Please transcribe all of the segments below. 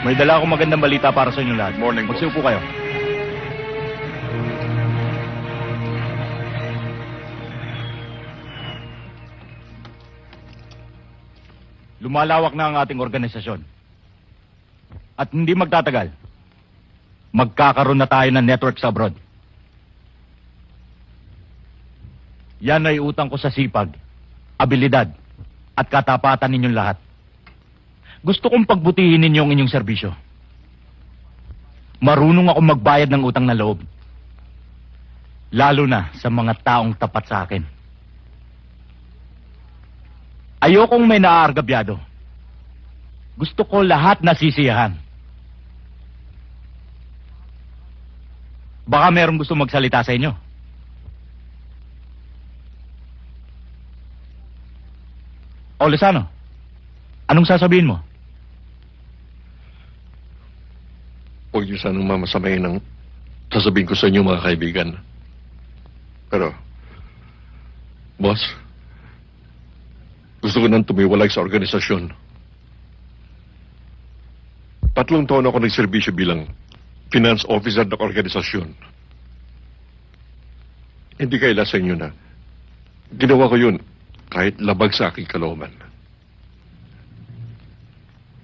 May dala akong magandang balita para sa inyo lahat. Morning, Magsiyo po kayo. Lumalawak na ang ating organisasyon. At hindi magtatagal, magkakaroon na tayo ng network sa abroad. Yan ay utang ko sa sipag, abilidad, at katapatan ninyong lahat. Gusto kong pagbutihin ninyo ang inyong serbisyo. Marunong ako magbayad ng utang na loob. Lalo na sa mga taong tapat sa akin. Ayokong may naaargabyado. Gusto ko lahat nasisiyahan. Baka merong gusto magsalita sa inyo. O Lozano, anong sasabihin mo? Huwag niyo sanang mamasamayin ang sasabihin ko sa inyo, mga kaibigan. Pero, boss, gusto ko nang tumiwalay sa organisasyon. 3 taon ako nagserbisyo bilang finance officer ng organisasyon. Hindi kaila sa inyo na ginawa ko yun kahit labag sa aking kalooban.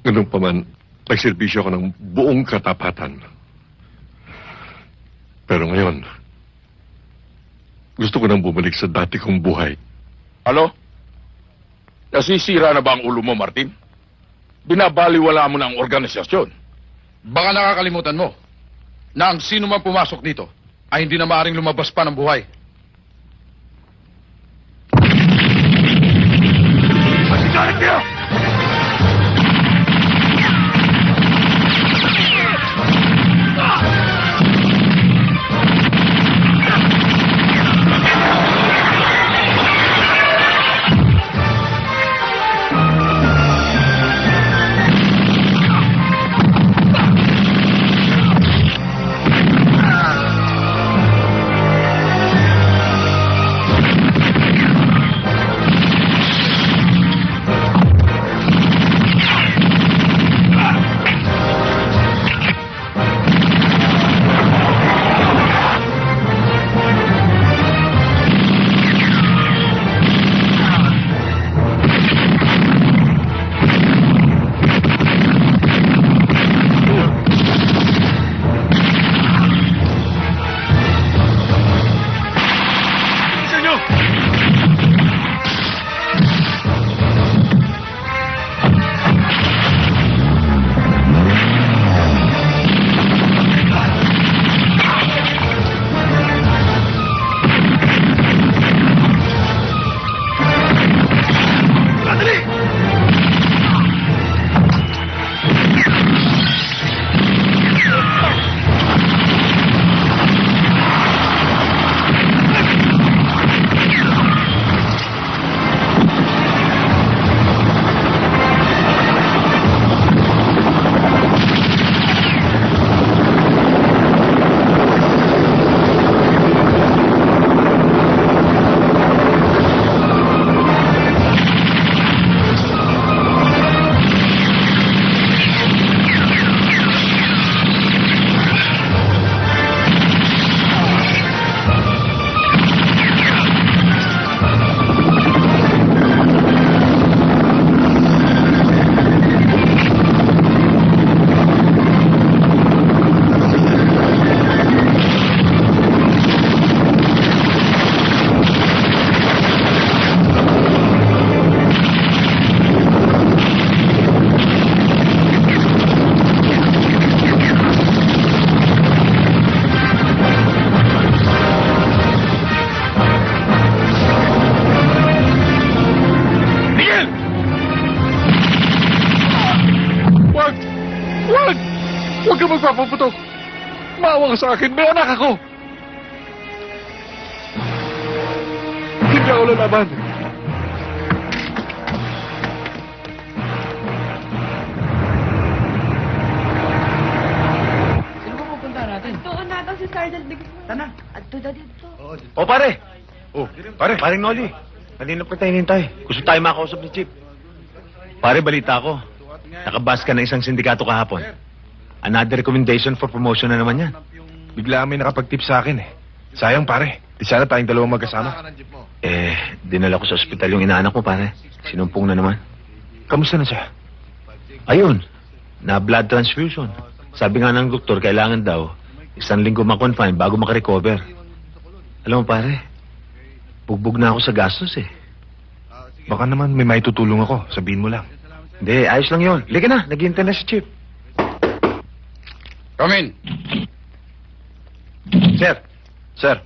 Ganun pa man, nagserbisyo ako ng buong katapatan. Pero ngayon, gusto ko nang bumalik sa dati kong buhay. Ano? Nasisira na ba ang ulo mo, Martin? Binabaliwala mo na ang organisasyon. Baka nakakalimutan mo na ang sino man pumasok dito ay hindi na maaaring lumabas pa ng buhay. Masigalit kayo! napuputok. Maawa ka sa akin, may anak ako. Hindi ako lalaban. Sino ba pupunta natin? Doon na daw si Sergeant Big. Tana. At doon dito. O pare, Oh, pare. paring Noli. Kanina pa tayo hinintay. Gusto tayo makausap ni Chief. Pare, balita ko. Nakabas ka ng isang sindikato kahapon. Another recommendation for promotion na naman yan. Bigla may nakapag-tip sa akin eh. Sayang pare, di sana tayong dalawang magkasama. Dinala ko sa ospital yung inaanak mo, pare. Sinumpong na naman. Kamusta na siya? Ayun, na blood transfusion. Sabi nga ng doktor, kailangan daw 1 linggo ma-confine bago makarecover. Alam mo, pare, bugbog na ako sa gastos eh. Baka naman may maitutulong ako, sabihin mo lang. Hindi, ayos lang yun. Liga na, naghihintay na si Chief. Come in. Sir. Sir.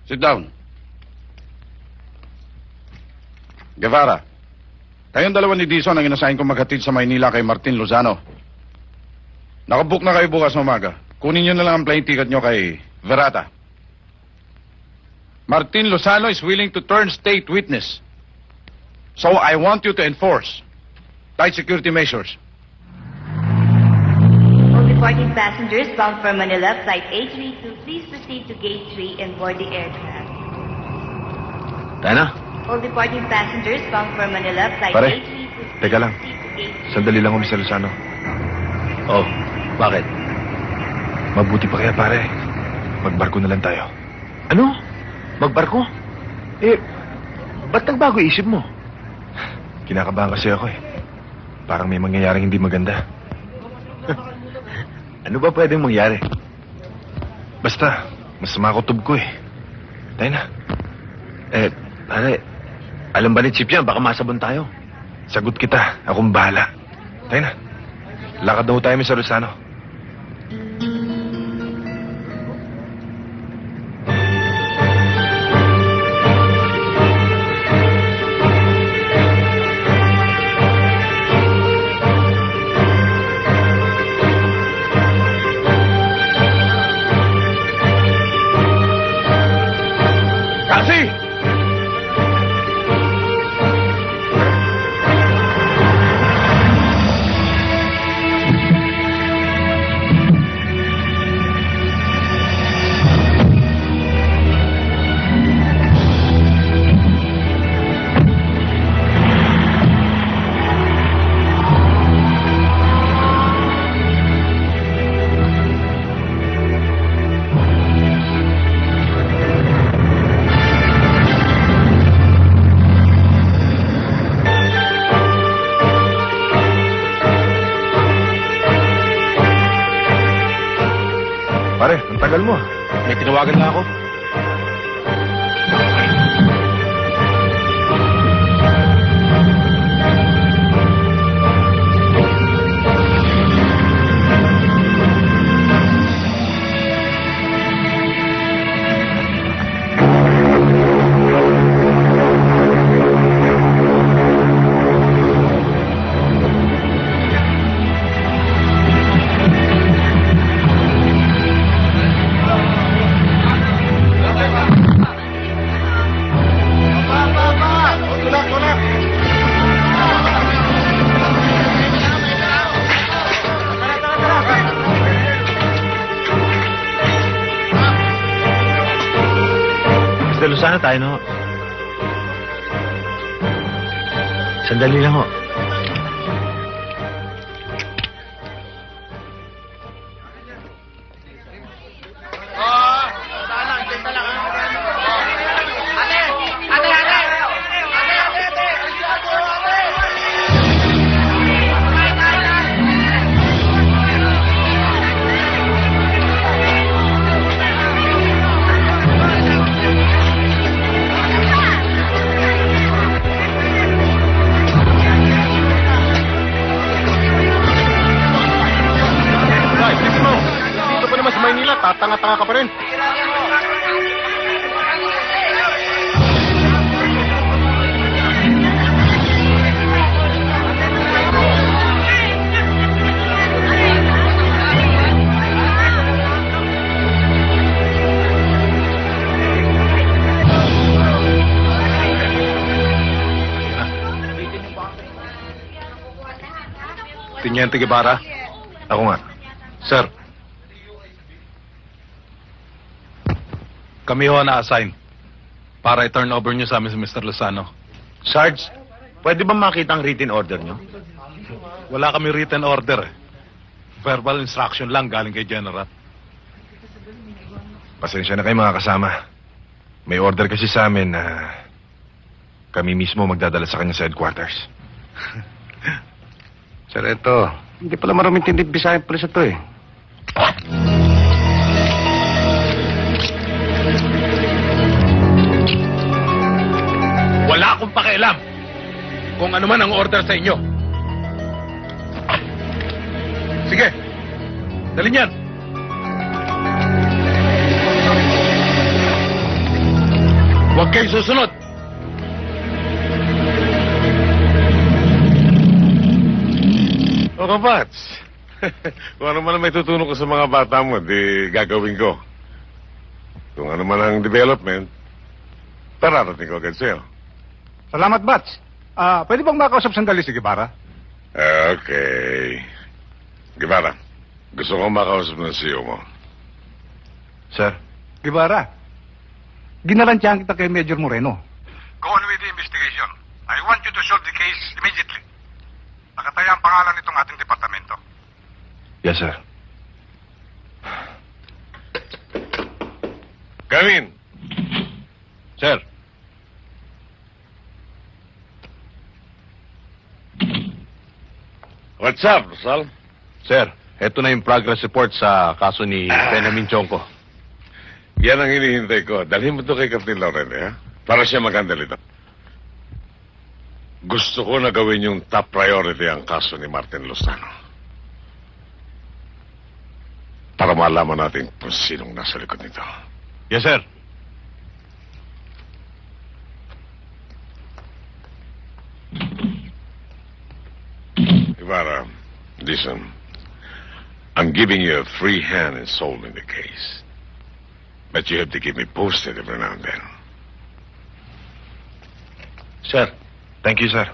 Sit down. Guevara, kayong dalawa ni Dizon ang inasahin kong maghatid sa Maynila kay Martin Lozano. Nakabook na kayo bukas umaga. Kunin nyo na lang ang plane ticket nyo kay Verata. Martin Lozano is willing to turn state witness. So I want you to enforce tight security measures. All departing passengers bound for Manila, flight A32, please proceed to gate 3 and board the aircraft. Tayo na. All departing passengers bound for Manila, flight Pare, A32, please teka lang. proceed to gate 3. Sandali lang, Mr. Lozano. Oh, bakit? Mabuti pa kaya pare, magbarko na lang tayo. Ano? Magbarko? Ba't nagbago isip mo? Kinakabahan kasi ako eh. Parang may mangyayaring hindi maganda. Ano ba pwedeng mangyari? Basta, masama kutob ko eh. Tayo na. Pare, alam ba ni Chief yan? Baka masabon tayo. Sagot kita, akong bahala. Tayo na. Lakad daw tayo, Mr. Lozano. Taxi! Pare, ang tagal mo ah. May tinawagan na ako. Mr. Lozano, tayo na ho. Sandali lang ho. Teniente Guevara? Ako nga. Sir. Kami ho na-assign para i-turn over nyo sa amin si Mr. Lozano. Sarge, pwede ba makita ang written order nyo? Wala kami written order eh. Verbal instruction lang galing kay General. Pasensya na kayo mga kasama. May order kasi sa amin na kami mismo magdadala sa kanya sa headquarters. Sir, eto. Hindi pala maraming tindid Bisaya Police ito eh. Wala akong pakialam kung ano man ang order sa inyo. Sige, dali niyan. Huwag kayong susunod. O kapats, kung ano man ang may tutulong ko sa mga bata mo, di gagawin ko. Kung ano man ang development, pararating ko agad sa'yo. Salamat, Bats. Pwede bang makausap sandali si Guevara? Okay. Guevara, gusto ko makausap ng CEO mo. Sir, Guevara, ginarantyahan kita kay Major Moreno. Go on with the investigation. I want you to solve the case immediately. Nakataya ang pangalan nitong ating departamento. yes sir. Come in. Sir. What's up, Rizal? Sir, eto na yung progress report sa kaso ni Benjamin Chongco. Yan ang hinihintay ko. Dalhin mo to kay Captain Laurel, ha? Para siya mag-handle ito. Gusto ko na gawin yung top priority ang kaso ni Martin Lozano. Para malaman natin kung sinong nasa likod nito. Yes, sir. Ibarra, listen. I'm giving you a free hand in solving the case. But you have to keep me posted every now and then. Sir, thank you, sir.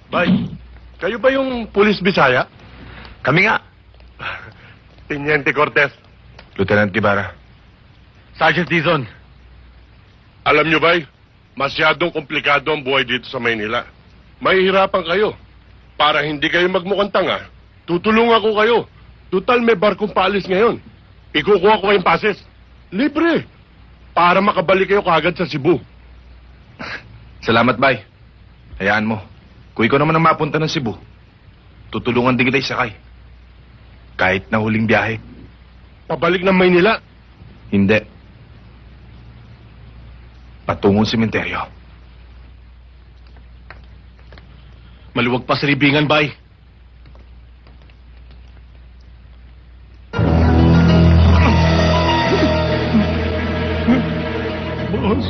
Bay, kayo ba yung Police Bisaya? Kami nga. Teniente Cortez. Lieutenant Guevara. Sergeant Dizon, Alam nyo, Bay, masyadong komplikado ang buhay dito sa Maynila. Mahihirapan kayo. Para hindi kayo magmukhang tanga, tutulungan ko kayo. Total, may barkong paalis ngayon. Ikukuha ko kayong pases. Libre. Para makabalik kayo kaagad sa Cebu. Salamat, Bay. Hayaan mo. Kung ikaw naman ang mapunta ng Cebu, tutulungan din kita isakay. Kahit na huling biyahe. Pabalik ng Maynila. Hindi. Patungong sementeryo. Maluwag pa sa libingan, Bay. Boss.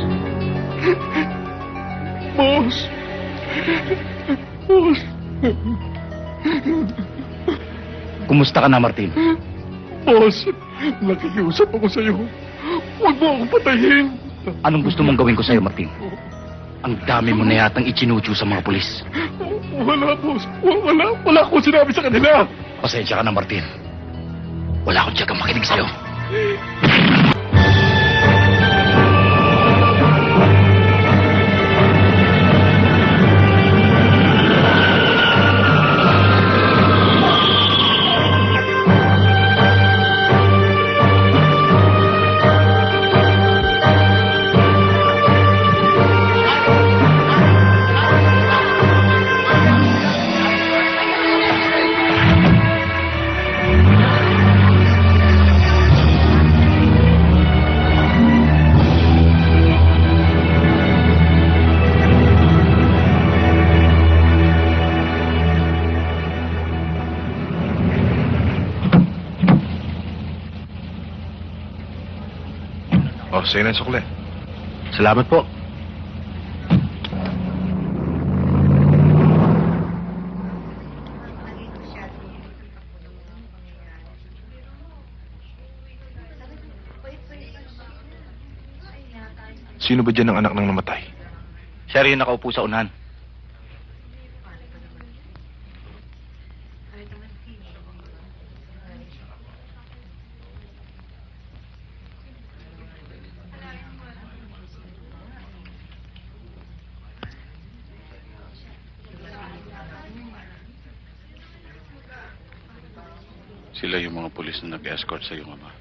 Boss. Boss. kumusta ka na, Martin? Boss, nakikiusap ako sa'yo. Huwag mo akong patayin. Anong gusto mong gawin ko sa'yo, Martin? Ang dami mo na yatang ichinuchu sa mga pulis. Wala, boss. Wala akong sinabi sa kanila. Pasensya ka na, Martin. Wala akong tiyagang makinig sa'yo. Oh, sa'yo na yung sukle. Salamat po. Sino ba dyan ang anak ng namatay? Siya rin nakaupo sa unahan. Sila yung mga pulis na nag-escort sa iyong ama.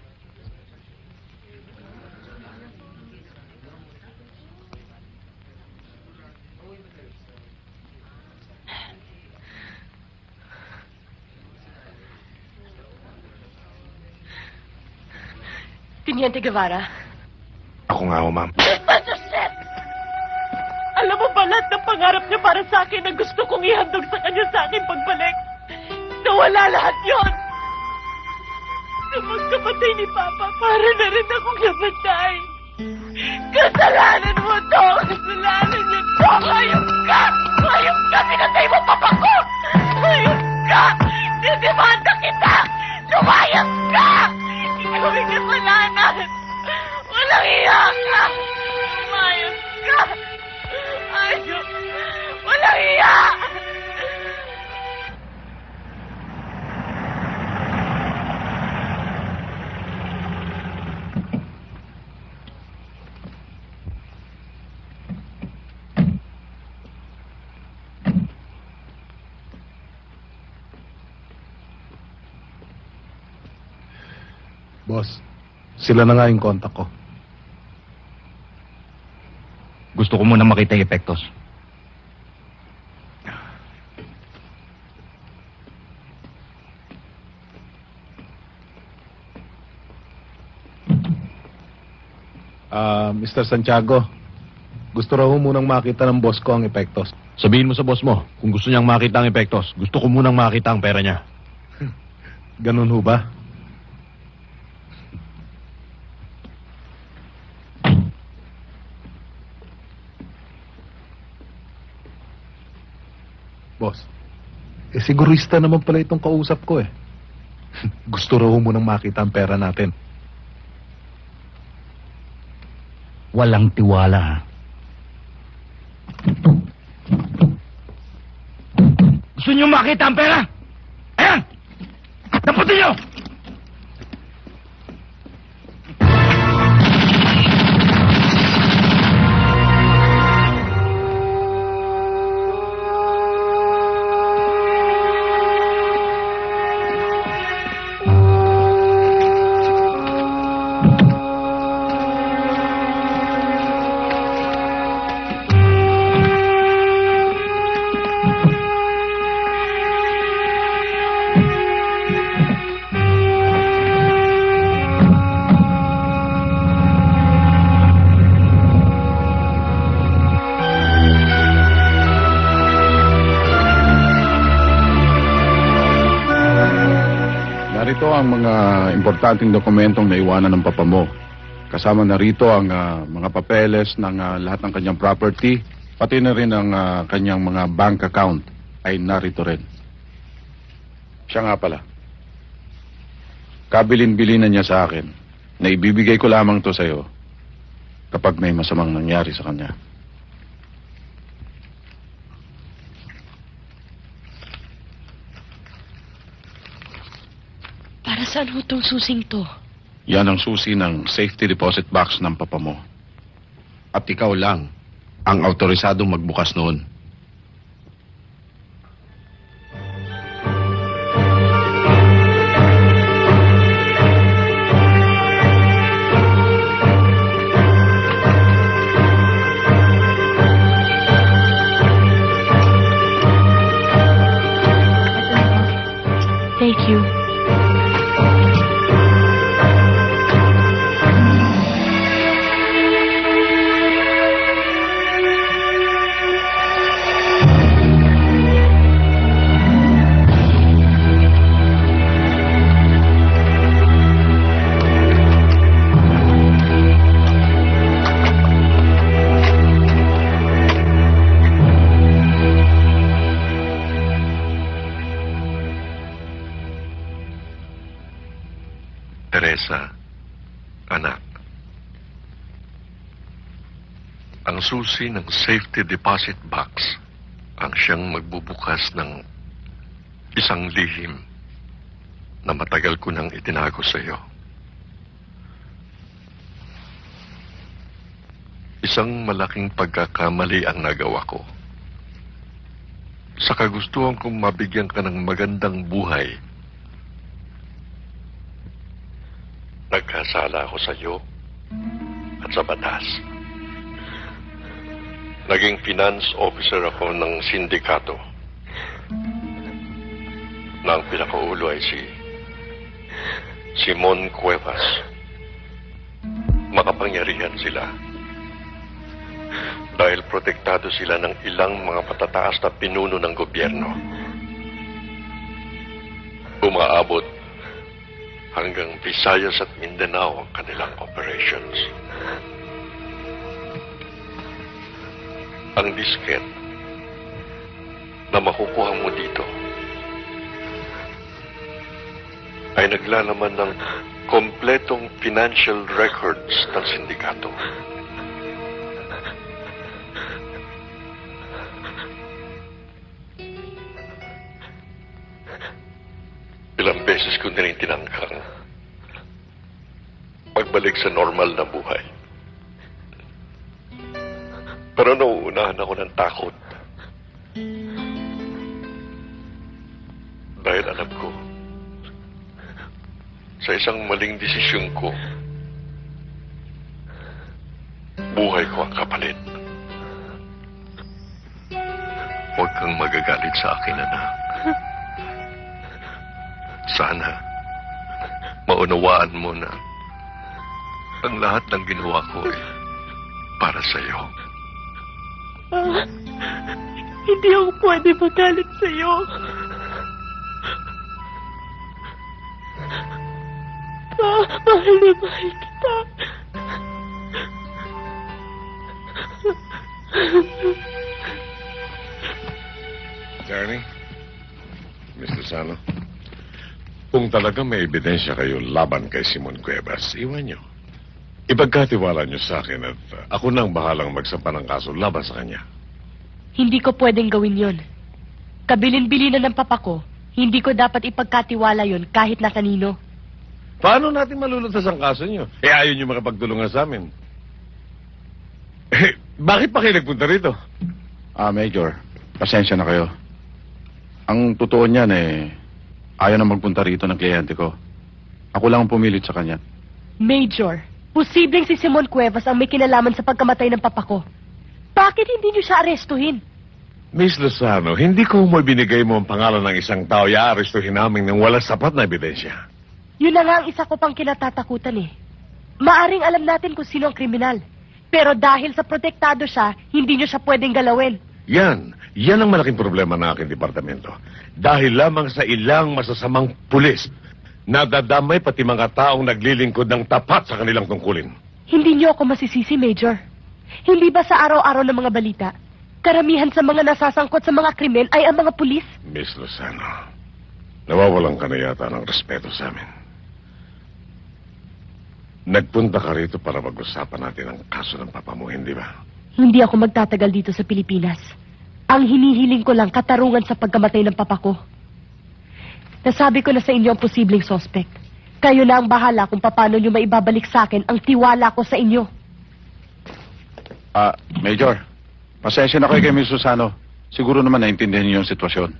Teniente Guevara. Ako nga ho, ma'am. Joseph! Alam mo ba lahat ng pangarap niya para sa akin na gusto kong ihandog sa kanya sa aking pagbalik? Nawala lahat yon. Sa pagkamatay ni Papa, para na rin akong namatay. Kasalanan mo to! Kasalanan niyo to! Hayop ka! Hayop ka! Pinatay mo Papa ko! Hayop ka! Didemanda kita! Lumayas ka! Ikaw may kasalanan! Walang iya ka! Lumayas ka! Hayop! Walang iya! Boss, sila na nga yung contact ko. Gusto ko muna makita yung epektos. Mr. Santiago, gusto raw munang makita ng boss ko ang epektos. Sabihin mo sa boss mo, kung gusto niyang makita ang epektos, gusto ko munang makita ang pera niya. Ganun ho ba? Boss, sigurista naman pala itong kausap ko eh. Gusto raw munang makita ang pera natin. Walang tiwala, ha? Gusto niyo makita ang pera? Ayan! Taputin niyo! Narito ang mga importanteng dokumentong naiwanan ng papa mo. Kasama na rito ang mga papeles ng lahat ng kanyang property, pati na rin ang kanyang mga bank account ay narito rin. Siya nga pala. Kabilin-bilinan niya sa akin na ibibigay ko lamang to sa'yo kapag may masamang nangyari sa kanya. Para saan ho tong susing to? Yan ang susi ng safety deposit box ng papa mo. At ikaw lang ang autorisadong magbukas noon. Thank you. Teresa, anak. Ang susi ng safety deposit box ang siyang magbubukas ng isang lihim na matagal ko nang itinago sa iyo. Isang malaking pagkakamali ang nagawa ko. Sa kagustuhan kong mabigyan ka ng magandang buhay, nagkasala ako sa iyo at sa batas. Naging finance officer ako ng sindikato na ang pinakaulo ay si Simon Cuevas. Makapangyarihan sila dahil protektado sila ng ilang mga patataas na pinuno ng gobyerno. Umaabot hanggang Visayas at Mindanao ang kanilang operations. Ang disket na makukuha mo dito ay naglalaman ng kompletong financial records ng sindikato. Ilang beses ko na rin tinangkang pagbalik sa normal na buhay. Pero nauunahan ako ng takot. Dahil alam ko, sa isang maling desisyon ko, buhay ko ang kapalit. Huwag kang magagalit sa akin, anak. Sana, maunawaan mo na ang lahat ng ginawa ko ay para sa iyo. Hindi ako pwede magalit sa'yo. Mahal na mahal kita. Attorney, Mr. Sano, kung talaga may ebidensya kayo laban kay Simon Cuevas, iwan nyo. Ipagkatiwala nyo sa akin at ako nang bahalang magsampa ng kaso laban sa kanya. Hindi ko pwedeng gawin yon. Kabilin-bilinan ng papa ko, hindi ko dapat ipagkatiwala yon kahit na kanino. Paano natin malulutas ang kaso nyo? Ayaw nyo makapagtulungan sa amin. Bakit pa kayo nagpunta rito? Major, pasensya na kayo. Ang totoo niyan ayaw na magpunta rito ng kliyente ko. Ako lang ang pumilit sa kanya. Major, posibleng si Simon Cuevas ang may kinalaman sa pagkamatay ng papa ko. Bakit hindi niyo siya arestuhin? Miss Lozano, hindi ko mo binigay mo ang pangalan ng isang tao, i-arestuhin namin ng walang sapat na ebidensya. Yun na nga ang isa ko pang kinatatakutan eh. Maaring alam natin kung sino ang kriminal. Pero dahil sa protektado siya, hindi niyo siya pwedeng galawin. Yan ang malaking problema ng aking departamento. Dahil lamang sa ilang masasamang pulis, nadadamay pati mga taong naglilingkod ng tapat sa kanilang tungkulin. Hindi niyo ako masisisi, Major. Hindi ba sa araw-araw ng mga balita, karamihan sa mga nasasangkot sa mga krimen ay ang mga pulis? Miss Lozano, nawawalan ka na yata ng respeto sa amin. Nagpunta ka rito para pag-usapan natin ang kaso ng papa mo, hindi ba? Hindi ako magtatagal dito sa Pilipinas. Ang hinihiling ko lang katarungan sa pagkamatay ng papa ko. Nasabi ko na sa inyo ang posibleng suspect. Kayo na ang bahala kung paano nyo maibabalik sa akin ang tiwala ko sa inyo. Major, pasensya na kayo kay Miss Susano. Siguro naman naintindihan niyo yung sitwasyon.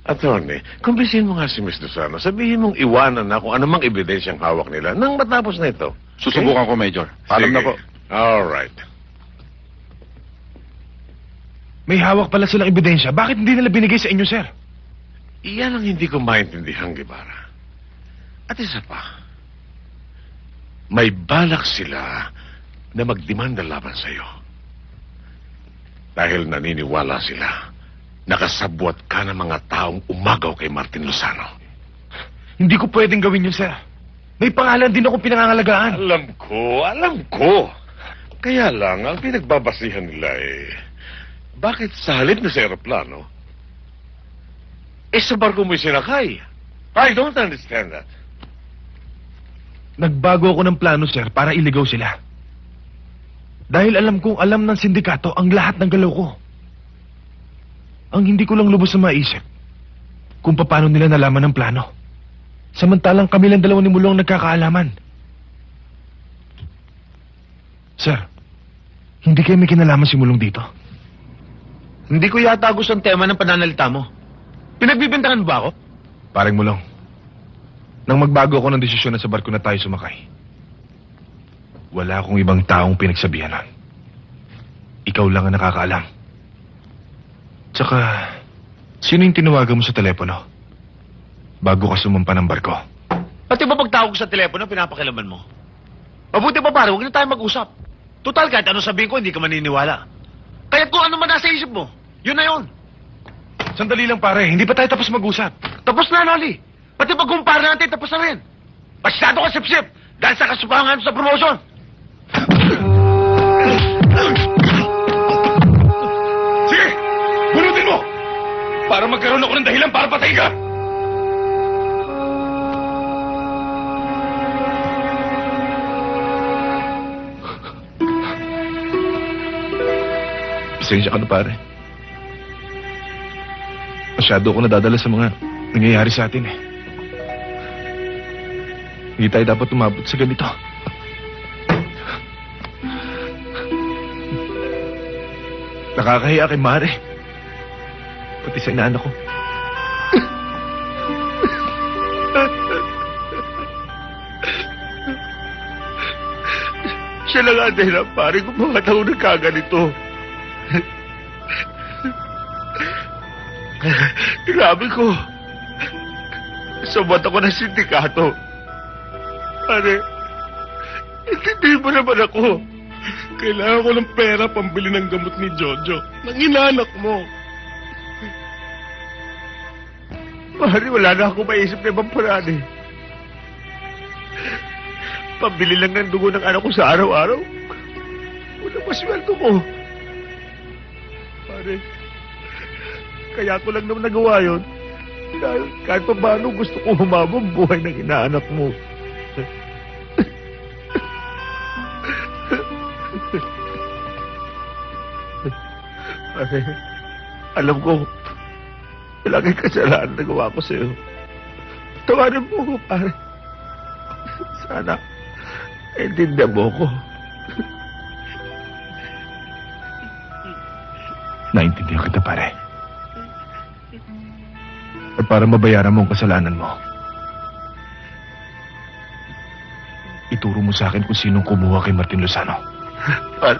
Attorney, kumbisin mo nga si Miss Lozano. Sabihin mong iwanan na kung anumang ebidensyang hawak nila nang matapos na ito. Susubukan ko, Major. Paalam na po. All right. May hawak pala silang ebidensya. Bakit hindi nila binigay sa inyo, sir? Iyan ang hindi ko maintindihan, Guevara. At isa pa, may balak sila na magdemanda laban sa iyo. Dahil naniniwala sila nakasabwat ka ng mga taong umagaw kay Martin Lozano. Hindi ko pwedeng gawin yun, sir. May pangalan din akong pinangangalagaan. Alam ko. Kaya lang, ang pinagbabasihan nila bakit sa halip na sa aeroplano, sa barko mo'y sinakay? I don't understand that. Nagbago ako ng plano, sir, para iligaw sila. Dahil alam kong alam ng sindikato ang lahat ng galaw ko. Ang hindi ko lang lubos na maisip kung paano nila nalaman ang plano. Samantalang kami lang dalawa ni Mulong nagkakaalaman. Sir, hindi kayo may kinalaman si Mulong dito. Hindi ko yata gusto ang tema ng pananalita mo. Pinagbibintangan mo ba ako? Parang Mulong, nang magbago ako ng desisyon na sa barko na tayo sumakay, wala akong ibang taong pinagsabihan nun. Ikaw lang ang nakakaalam. Tsaka, sino yung tinawagan mo sa telepono bago ka sumampa ng barko? Pati ba pagtawag sa telepono, pinapakilaman mo? Mabuti pa pare, huwag na tayo mag-usap. Total, kahit ano sabihin ko, hindi ka maniniwala. Kahit kung ano man nasa isip mo, yun na yun. Sandali lang pare, hindi pa tayo tapos mag-usap. Tapos na, Loli. Pati pag-kumpara natin, tapos na rin. Masyado ka sip-sip dahil sa kasubangan sa promotion. Sige! Bunutin mo! Para magkaroon ako ng dahilan para patay ka! Pasensya ka na pare. Masyado ako nadadala sa mga nangyayari sa atin eh. Hindi tayo dapat umabot sa ganito. Nakakahiya kay Mare. Pati sa inaanak ko. Siya lang ang dahilan, pare, kung mga tao nagkaganito. Grabe ko. Sabat ako ng sindikato. Pare, hindi mo naman ako. Kailangan ko ng pera pambili ng gamot ni Jojo. Ng inanak mo. Pare, wala na ako maisip na ibang paraan eh. Pambili lang ng dugo ng anak ko sa araw-araw. Wala pa sweldo ko. Pare, kaya ko lang naman nagawa yun. Dahil kahit pa paano gusto ko humabang buhay ng inaanak mo. Pare, alam ko, malaking kasalanan na gawa ko sa'yo. Tawarin mo ko, pare. Sana, intindihan mo ko. Naintindihan kita pare. At para mabayaran mo ang kasalanan mo, ituro mo sa akin kung sinong kumuha kay Martin Lozano. Pare.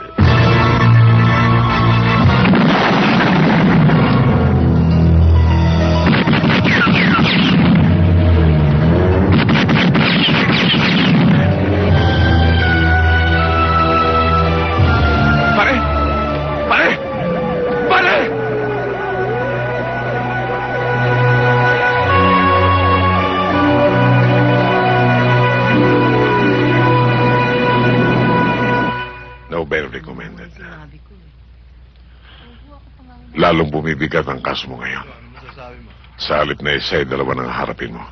Lalong bumibigat ang kaso mo ngayon. Sa halip na isa ay dalawa nang harapin mo.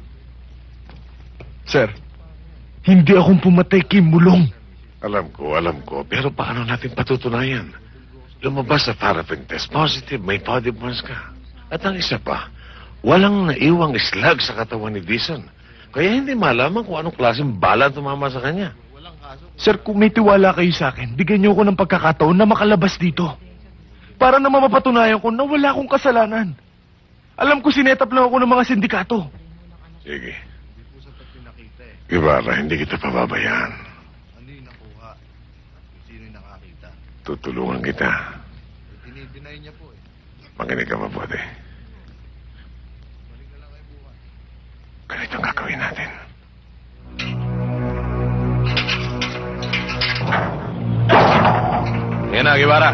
Sir, hindi akong pumatay kay Mulong. Alam ko. Pero paano natin patutunayan? Lumabas sa paraffin test positive, may body burns ka. At ang isa pa, walang naiwang slag sa katawan ni Dizon. Kaya hindi malaman kung anong klaseng bala tumama sa kanya. Sir, kung may tiwala kayo sa akin, bigyan niyo ako ng pagkakataon na makalabas dito. Para naman mapatunayan ko na wala akong kasalanan. Alam ko sinetap lang ako ng mga sindikato. Sige. Ibarra, hindi kita pababayaan. Tutulungan kita. Makinig ka mabuti. Ganito ang gagawin natin. Yan na, Guevara.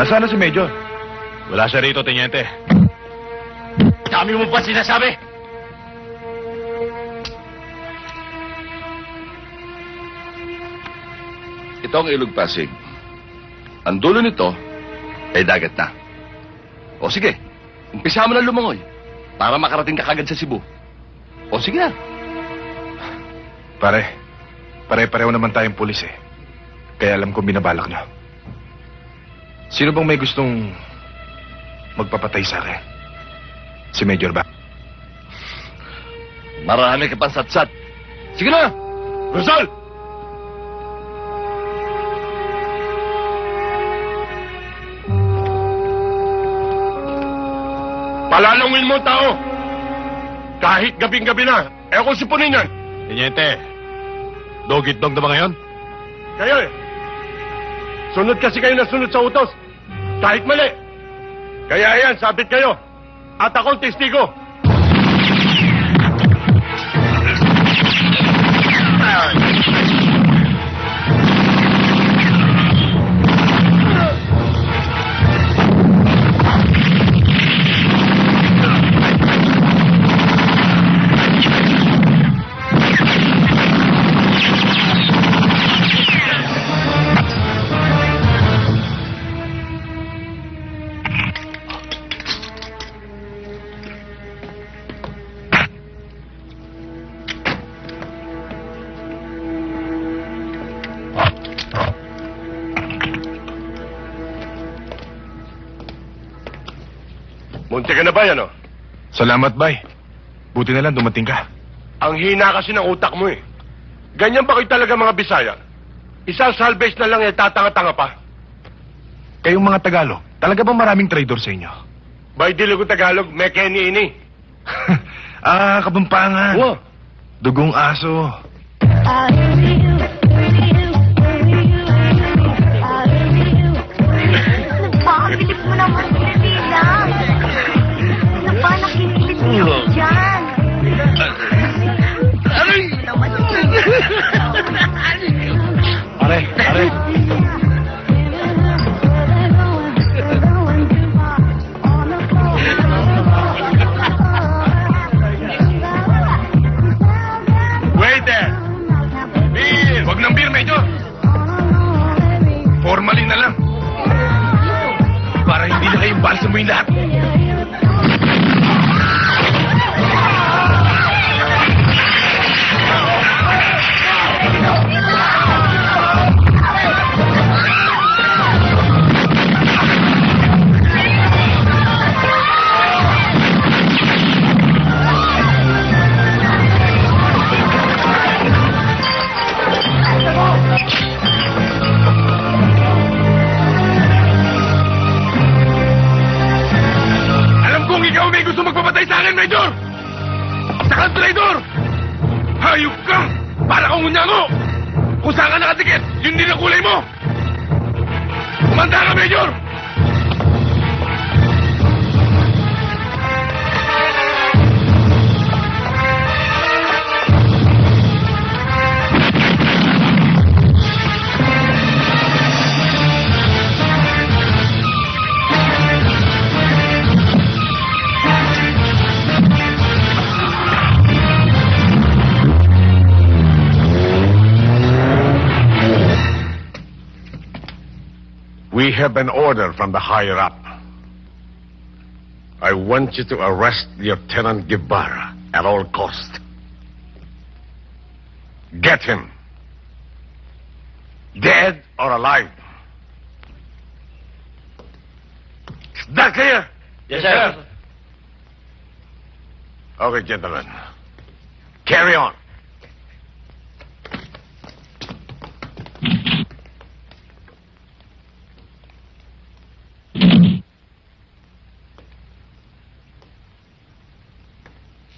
Nasaan na si Major? Wala siya rito, Tenyente. Dami mo pa sinasabi? Ito ang Ilog Pasig. Ang dulo nito ay dagat na. O sige, umpisa mo na lumangoy para makarating ka kagad sa Cebu. O sige na. Pare-pareho naman tayong pulis eh. Kaya alam kong binabalak niyo. Sino bang may gustong magpapatay sa akin? Si Major ba? Marami ka pang satsat. Sige na! Rizal! Palalangin mo ang tao. Kahit gabing-gabi na. Eh kung sipunin yan. Tenyente, dogit-dog na ba ngayon? Kayo eh. Sunod kasi kayo na sunod sa utos. Kahit mali. Kaya yan, sabit kayo. At akong testigo. Munti ka na ba yan, oh? Salamat, Bay. Buti na lang dumating ka. Ang hina kasi ng utak mo eh. Ganyan ba kayo talaga mga Bisaya? Isang salvage na lang eh, tatanga-tanga pa. Kayong mga Tagalog, talaga bang maraming traidor sa inyo? Bay Dilugo Tagalog, may Kenny ini. Kabampangan. Wow. Dugong aso. Napakabilis mo naman, Sila. Napanakikilit niyo dyan. Pare. Wait there. Beer. Wag ng beer, Major. Formalin na lang. Para hindi na kayong balsa mo yung lahat. Ikaw may gusto magpapatay sa akin, Major! Saka traidor! Hayop ka! Para kang unyango! Kung saan ka nakatikit, yun din ang kulay mo! Kumanda ka, Major! We have an order from the higher up. I want you to arrest Lieutenant Guevara at all cost. Get him. Dead or alive. Is that clear? Yes, sir. Okay, gentlemen. Carry on.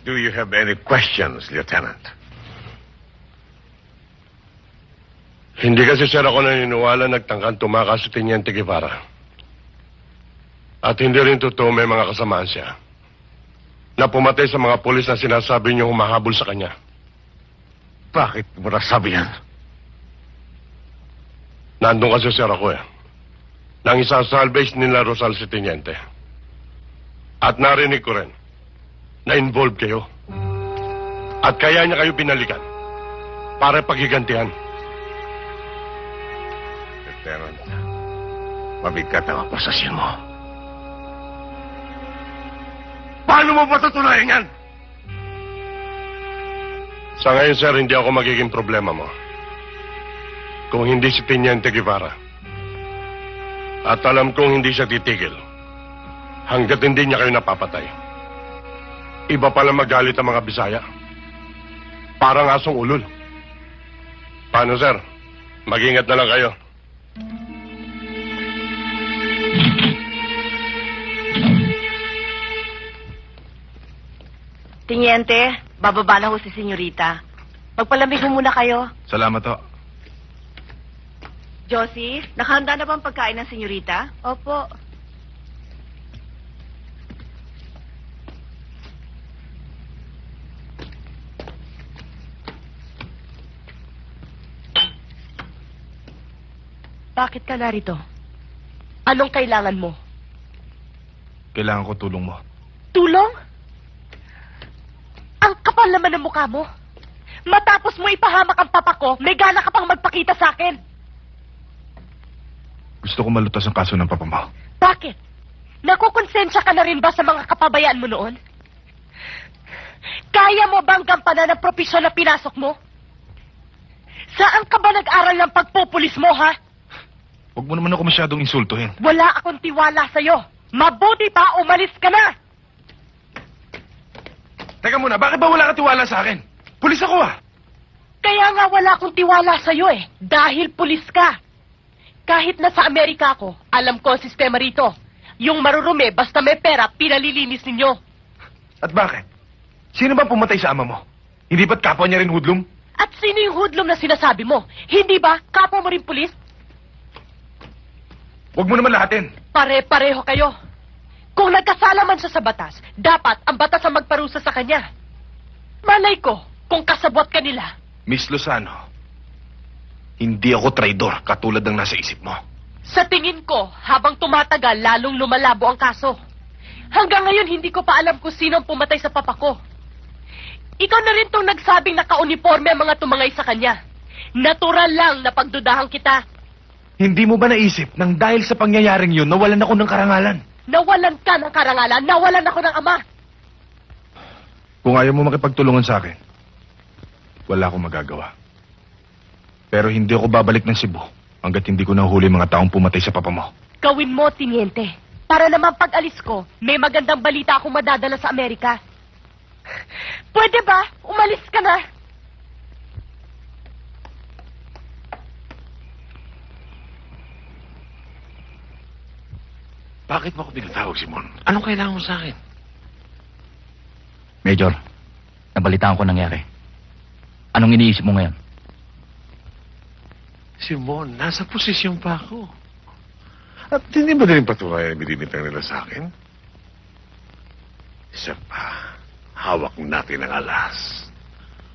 Do you have any questions, Lieutenant? Hindi kasi sir ako naniniwala nagtangkang tumakas si Teniente Guevara. At hindi rin totoo may mga kasamaan siya na pumatay sa mga pulis na sinasabi niyo humahabol sa kanya. Bakit mo nasabi yan? Nandun kasi sir ako eh. nang isasalvage nila Rosal si Teniente. At narinig ko rin na involved kayo. At kaya niya kayo binalikan para paghigantihan. Lieutenant, mabigat ang akusasyon mo. Paano mo patutunayan yan? Sa ngayon, sir, hindi ako magiging problema mo. Kung hindi si Teniente Guevara. At alam kong hindi siya titigil hanggat hindi niya kayo napapatay. Iba pala magalit ang mga Bisaya. Parang asong ulol. Paano, sir? Mag-ingat na lang kayo. Teniente, bababa na ho si Senyorita. Magpalamig ho muna kayo. Salamat ho. Josie, nakahanda na ba ang pagkain ng Senyorita? Opo. Bakit ka narito? Anong kailangan mo? Kailangan ko tulong mo. Tulong? Ang kapal naman ng mukha mo. Matapos mo ipahamak ang papa ko, may gana ka pang magpakita sa akin. Gusto ko malutas ang kaso ng papa mo. Bakit? Nakukonsensya ka na rin ba sa mga kapabayaan mo noon? Kaya mo bang gampanan ang propesyon na pinasok mo? Saan ka ba nag-aral ng pagpupulis mo, ha? Huwag mo naman ako masyadong insultuhin. Wala akong tiwala sa'yo. Mabuti pa, umalis ka na! Teka muna, bakit ba wala ka tiwala sa akin? Pulis ako ah! Kaya nga wala akong tiwala sa'yo eh. Dahil pulis ka. Kahit nasa Amerika ako, alam ko ang sistema rito. Yung marurumi, basta may pera, pinalilinis ninyo. At bakit? Sino ba pumatay sa ama mo? Hindi ba't kapwa niya rin hoodlum? At sino yung hoodlum na sinasabi mo? Hindi ba? Kapwa mo rin pulis? Huwag mo naman lahatin. Pare-pareho kayo. Kung nagkasala man siya sa batas, dapat ang batas ang magparusa sa kanya. Malay ko, kung kasabwat ka nila. Miss Lozano, hindi ako traidor katulad ng nasa isip mo. Sa tingin ko, habang tumatagal, lalong lumalabo ang kaso. Hanggang ngayon, hindi ko pa alam kung sino ang pumatay sa papa ko. Ikaw na rin tong nagsabing naka-uniforme ang mga tumangay sa kanya. Natural lang na pagdudahan kita. Hindi mo ba naisip nang dahil sa pangyayaring yun, nawalan ako ng karangalan? Nawalan ka ng karangalan, nawalan ako ng ama. Kung ayaw mo makipagtulungan sa akin, wala akong magagawa. Pero hindi ako babalik ng Cebu hanggat hindi ko nahuli mga taong pumatay sa papa mo. Gawin mo, Tiniente. Para naman pag alis ko, may magandang balita akong madadala sa Amerika. Pwede ba? Umalis ka na. Bakit mo ako pinatawag, Simon? Anong kailangan mo sa akin? Major, nabalitaan ko nangyari. Anong iniisip mo ngayon? Simon, nasa posisyon pa ako. At hindi ba din patunayan na binibintang nila sa akin? Isa pa, hawak natin ang alas,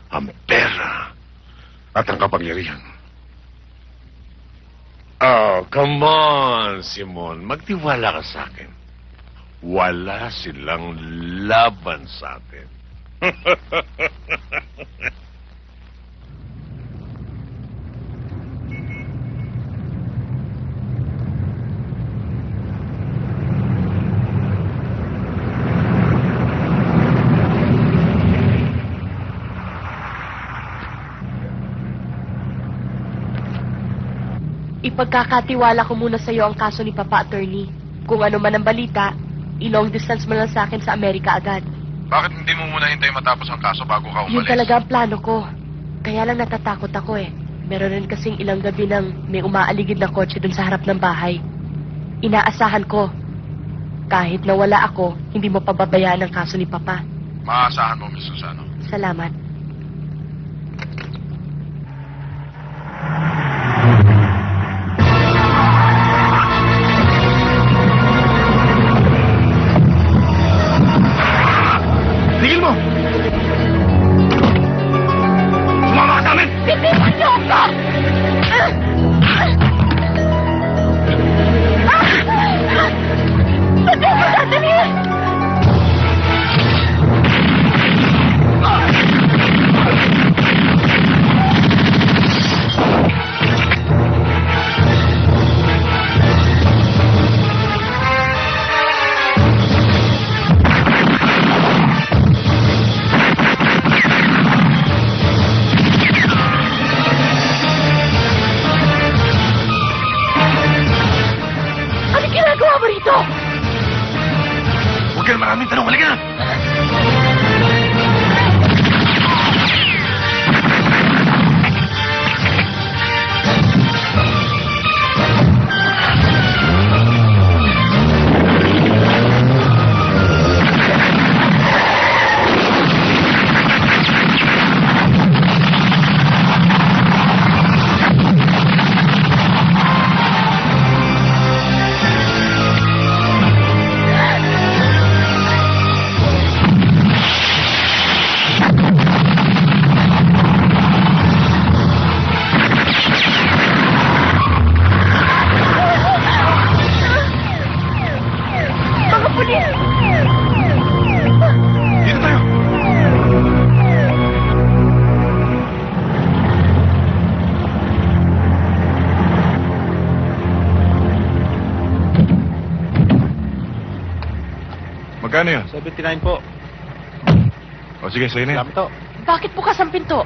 ang pera, at ang kapangyarihan. Oh, come on, Simon. Magtiwala ka sa akin. Wala silang laban sa atin. Ipagkakatiwala ko muna sa iyo ang kaso ni Papa Attorney. Kung ano man ang balita, i-long distance mo lang sa akin sa Amerika agad. Bakit hindi mo muna hintay matapos ang kaso bago ka umalis? Yun talaga ang plano ko. Kaya lang natatakot ako eh. Meron rin kasing ilang gabi nang may umaaligid na kotse dun sa harap ng bahay. Inaasahan ko, kahit nawala ako, hindi mo pababayaan ang kaso ni Papa. Maaasahan mo, Miss Susano. Salamat. Tigil mo! Sumama ka sa amin! Bitiwan niyo ako! Halika! Mga pulis! Dito tayo! Magkano yun? 79 po. O sige, sa'yo na yan. to. Bakit bukas ang pinto?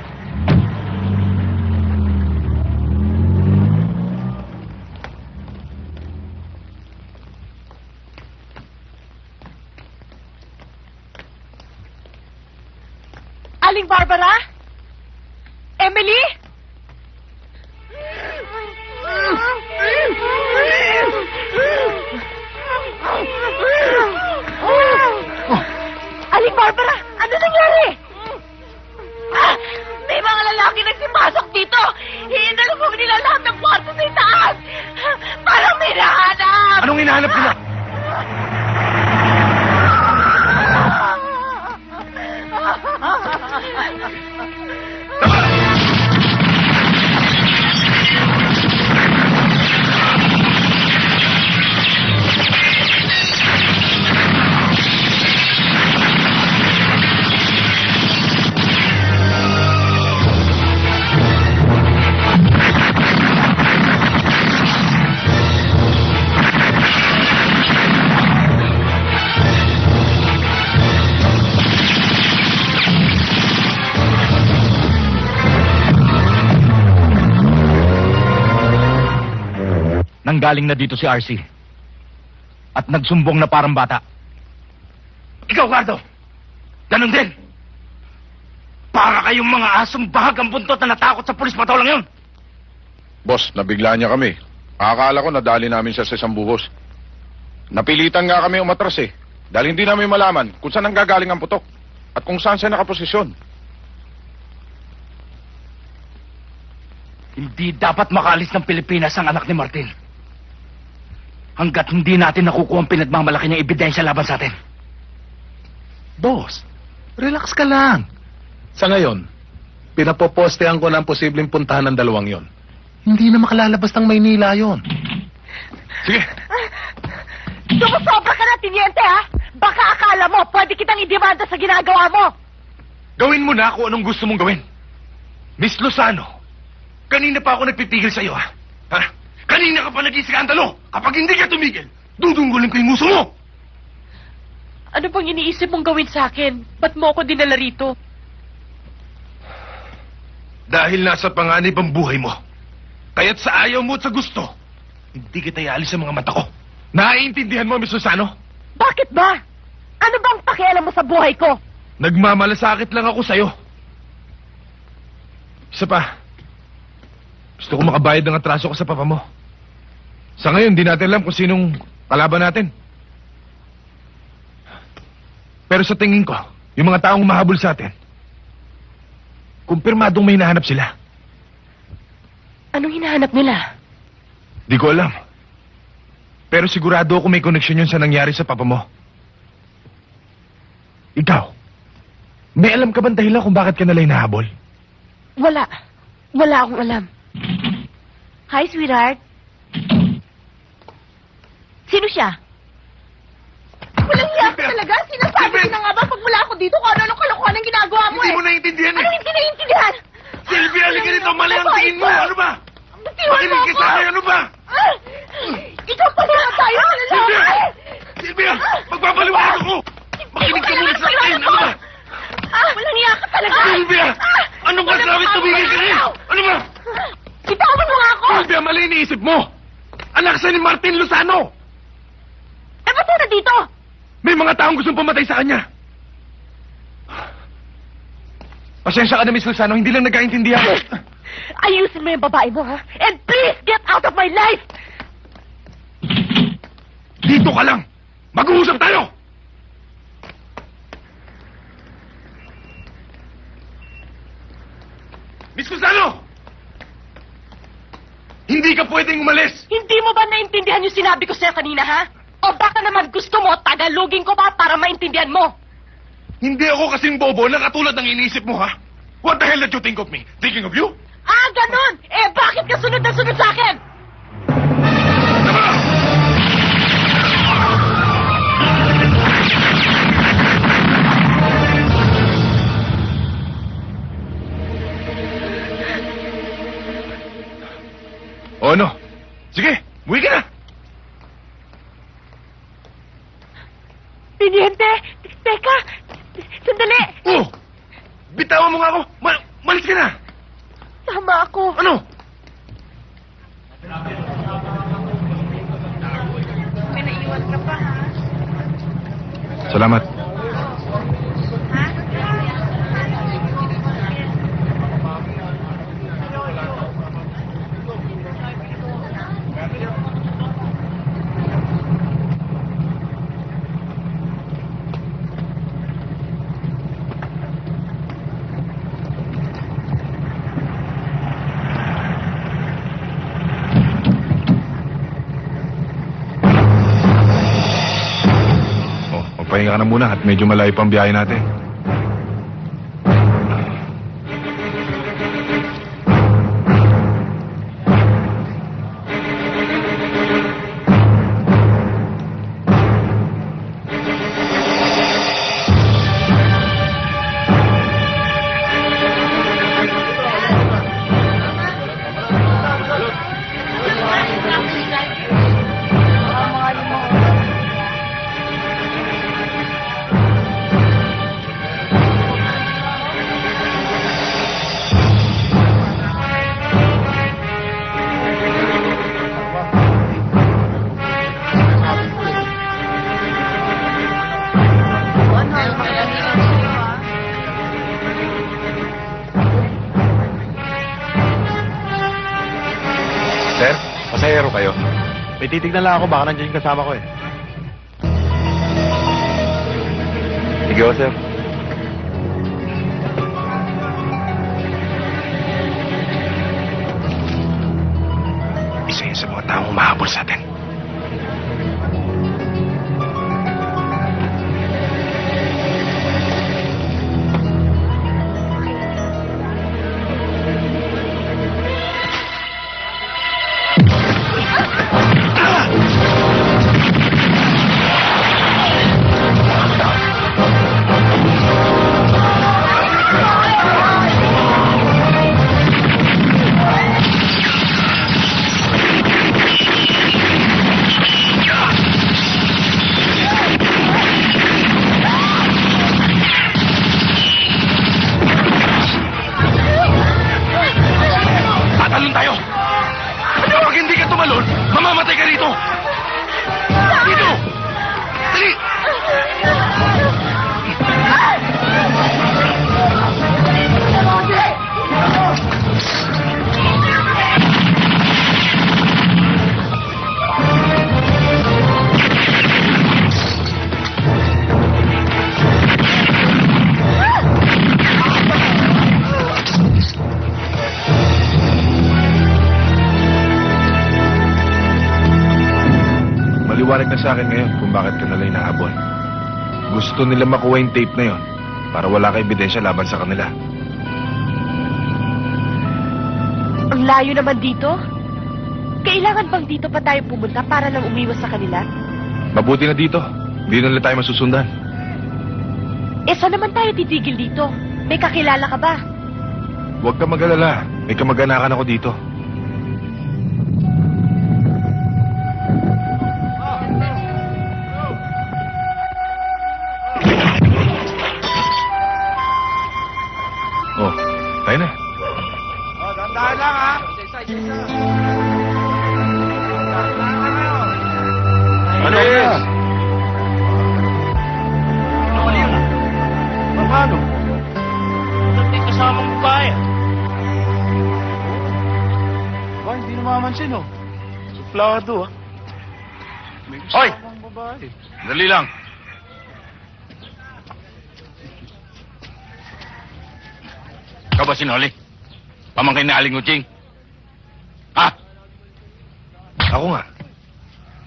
Aling Barbara? Emily? Aling Barbara, ano nangyari? May mga lalaki nagsimasok dito. Hinalubog nila lahat ng kwarto sa itaas. Parang may nahanap. Anong hinahanap nila? Nanggaling na dito si RC. At nagsumbong na parang bata. Ikaw, Gardo! Ganon din! Para kayong mga asong bahagang buntot na natakot sa pulis patolang yun! Boss, nabigla niya kami. Akala ko nadali namin siya sa isang buhos. Napilitan nga kami umatras eh. Dahil hindi namin malaman kung saan nanggagaling ang putok at kung saan siya nakaposisyon. Hindi dapat makaalis ng Pilipinas ang anak ni Martin. Hanggat hindi natin nakukuha ang pinagmamalaki niyang ebidensya laban sa atin. Boss, relax ka lang. Sa ngayon, pinapopostehan ko na ang posibleng puntahan ng dalawang yon. Hindi na makalalabas ng Maynila yon. Sige! Sumusobra ka na, Tiniente, ha? Baka akala mo, pwede kitang idemanda sa ginagawa mo. Gawin mo na kung anong gusto mong gawin. Miss Lozano, kanina pa ako nagpipigil sa'yo, ha? Ha? Kanina ka pa nag-iskandalo. Kapag hindi ka tumigil, dudunggulin ko yung nguso mo. Ano bang iniisip mong gawin sa akin? Ba't mo ako dinala rito? Dahil nasa panganib ang buhay mo. Kaya't sa ayaw mo at sa gusto, hindi kita ialis sa mga mata ko. Naiintindihan mo, Miss Lozano? Bakit ba? Ano bang pakialam mo sa buhay ko? Nagmamalasakit lang ako sa'yo. Isa pa, gusto ko makabayad ng atraso ko sa papa mo. Sa ngayon, di natin alam kung sinong kalaban natin. Pero sa tingin ko, yung mga taong mahabol sa atin, kumpirmadong may hinahanap sila. Anong hinahanap nila? Di ko alam. Pero sigurado ako may koneksyon yun sa nangyari sa papa mo. Ikaw, may alam ka bang dahilan kung bakit ka nila hinahabol? Wala. Wala akong alam. Hi, sweetheart. Sino siya? Walang hiya ka talaga. Sinasabi ko na nga ba pag wala ako dito kung ano-ano kalokohan ang ginagawa mo Hindi mo naiintindihan eh. Ano hindi naiintindihan? Sylvia, halika rito. Mali ang tingin mo. Ano ba? Makinig ka sa akin. Ano ba? Ikaw pa naman tayo sa Sylvia! lalaki! Sylvia! Magpapaliwanag ako! Makinig ka muna sa akin. Ano ba? Walang hiya ka talaga! Sylvia! Anong ka sabi? Tumigil ka rin! Ano ba? Bitawan mo nga ako! Sylvia, mali iniisip mo! Anak siya ni Martin Lozano! Eh, ba't na dito? May mga taong gustong pumatay sa kanya. Pasensya ka na, Miss Lozano. Hindi lang nagkaintindihan. Ayusin mo yung babae mo, ha? And please get out of my life! Dito ka lang! Mag-uusap tayo! Miss Lozano! Hindi ka pwedeng umalis! Hindi mo ba naintindihan yung sinabi ko sa'yo kanina, ha? O baka naman gusto mo, tagalogin ko ba para maintindihan mo? Hindi ako kasing bobo na katulad ng iniisip mo, ha? What the hell did you think of me? Thinking of you? Ah, ganun! Eh, bakit ka sunod na sunod sa akin? Tama! O ano? Sige, umuwi ka na! Tiniente! Teka! Sandali! Oh! Bitawan mo nga ako! Malis ka na! Tama ako. Ano? May naiwan ka pa, ha? Salamat. Pahinga ka na muna at medyo malayo pang biyahe natin. Sir, pasahero kayo. May titignan lang ako, baka nandiyan yung kasama ko eh. Sige ho, sir. Isa yun sa mga taong umahabol sa atin. Tatalon tayo! Ano pag hindi ka tumalon, mamamatay ka rito! Dito! Dali! Maliwanag na sa akin ngayon kung bakit ka nila inahabol. Gusto nila makuha yung tape na yon para wala ka ebidensya laban sa kanila. Ang layo naman dito. Kailangan bang dito pa tayo pumunta para lang umiwas sa kanila? Mabuti na dito. Hindi na nila tayo masusundan. Eh, saan naman tayo titigil dito? May kakilala ka ba? Huwag ka mag-alala. May kamag-anakan ako dito. Oh, tayo na. Dahan lang, ha? Ano, Chris? nagmamansin, oh. Suplado, ah. May Hoy! kasama babae. Dali lang. Ikaw ba si Noli? Pamangkin na Aling Utsing? Ha? Ako nga.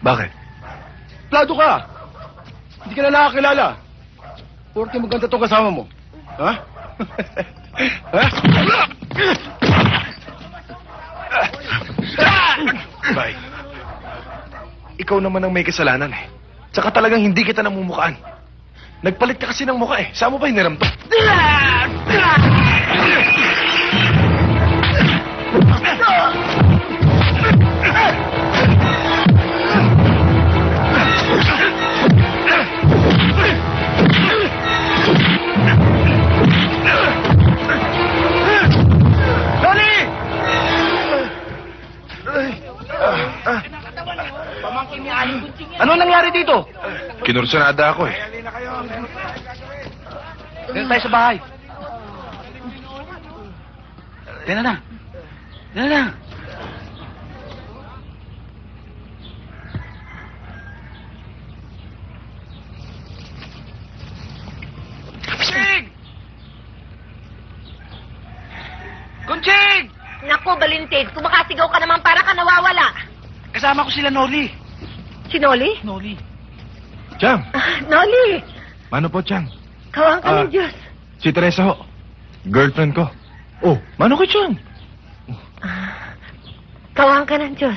Bakit? Plado ka! Hindi ka na nakakilala. Porke maganda tong kasama mo. Ha? Ha? Bay, ikaw naman ang may kasalanan eh. Tsaka talagang hindi kita namumukaan. Nagpalit ka kasi ng mukha eh. Saan mo ba hiniram to? Ano nangyari dito? Kinursunada ako eh. Dito tayo sa bahay. Yan na. Yan na. Kunching! Naku, Balintin, kumakasigaw ka naman para ka nawawala. Kasama ko sila Noli. Si Noli? Noli. Chang, Noli! mano po, Chang? Kawang ka Ah. ng Diyos. Si Teresa ho. Girlfriend ko. Oh, mano ko, Chang? Kawang ka ng Diyos.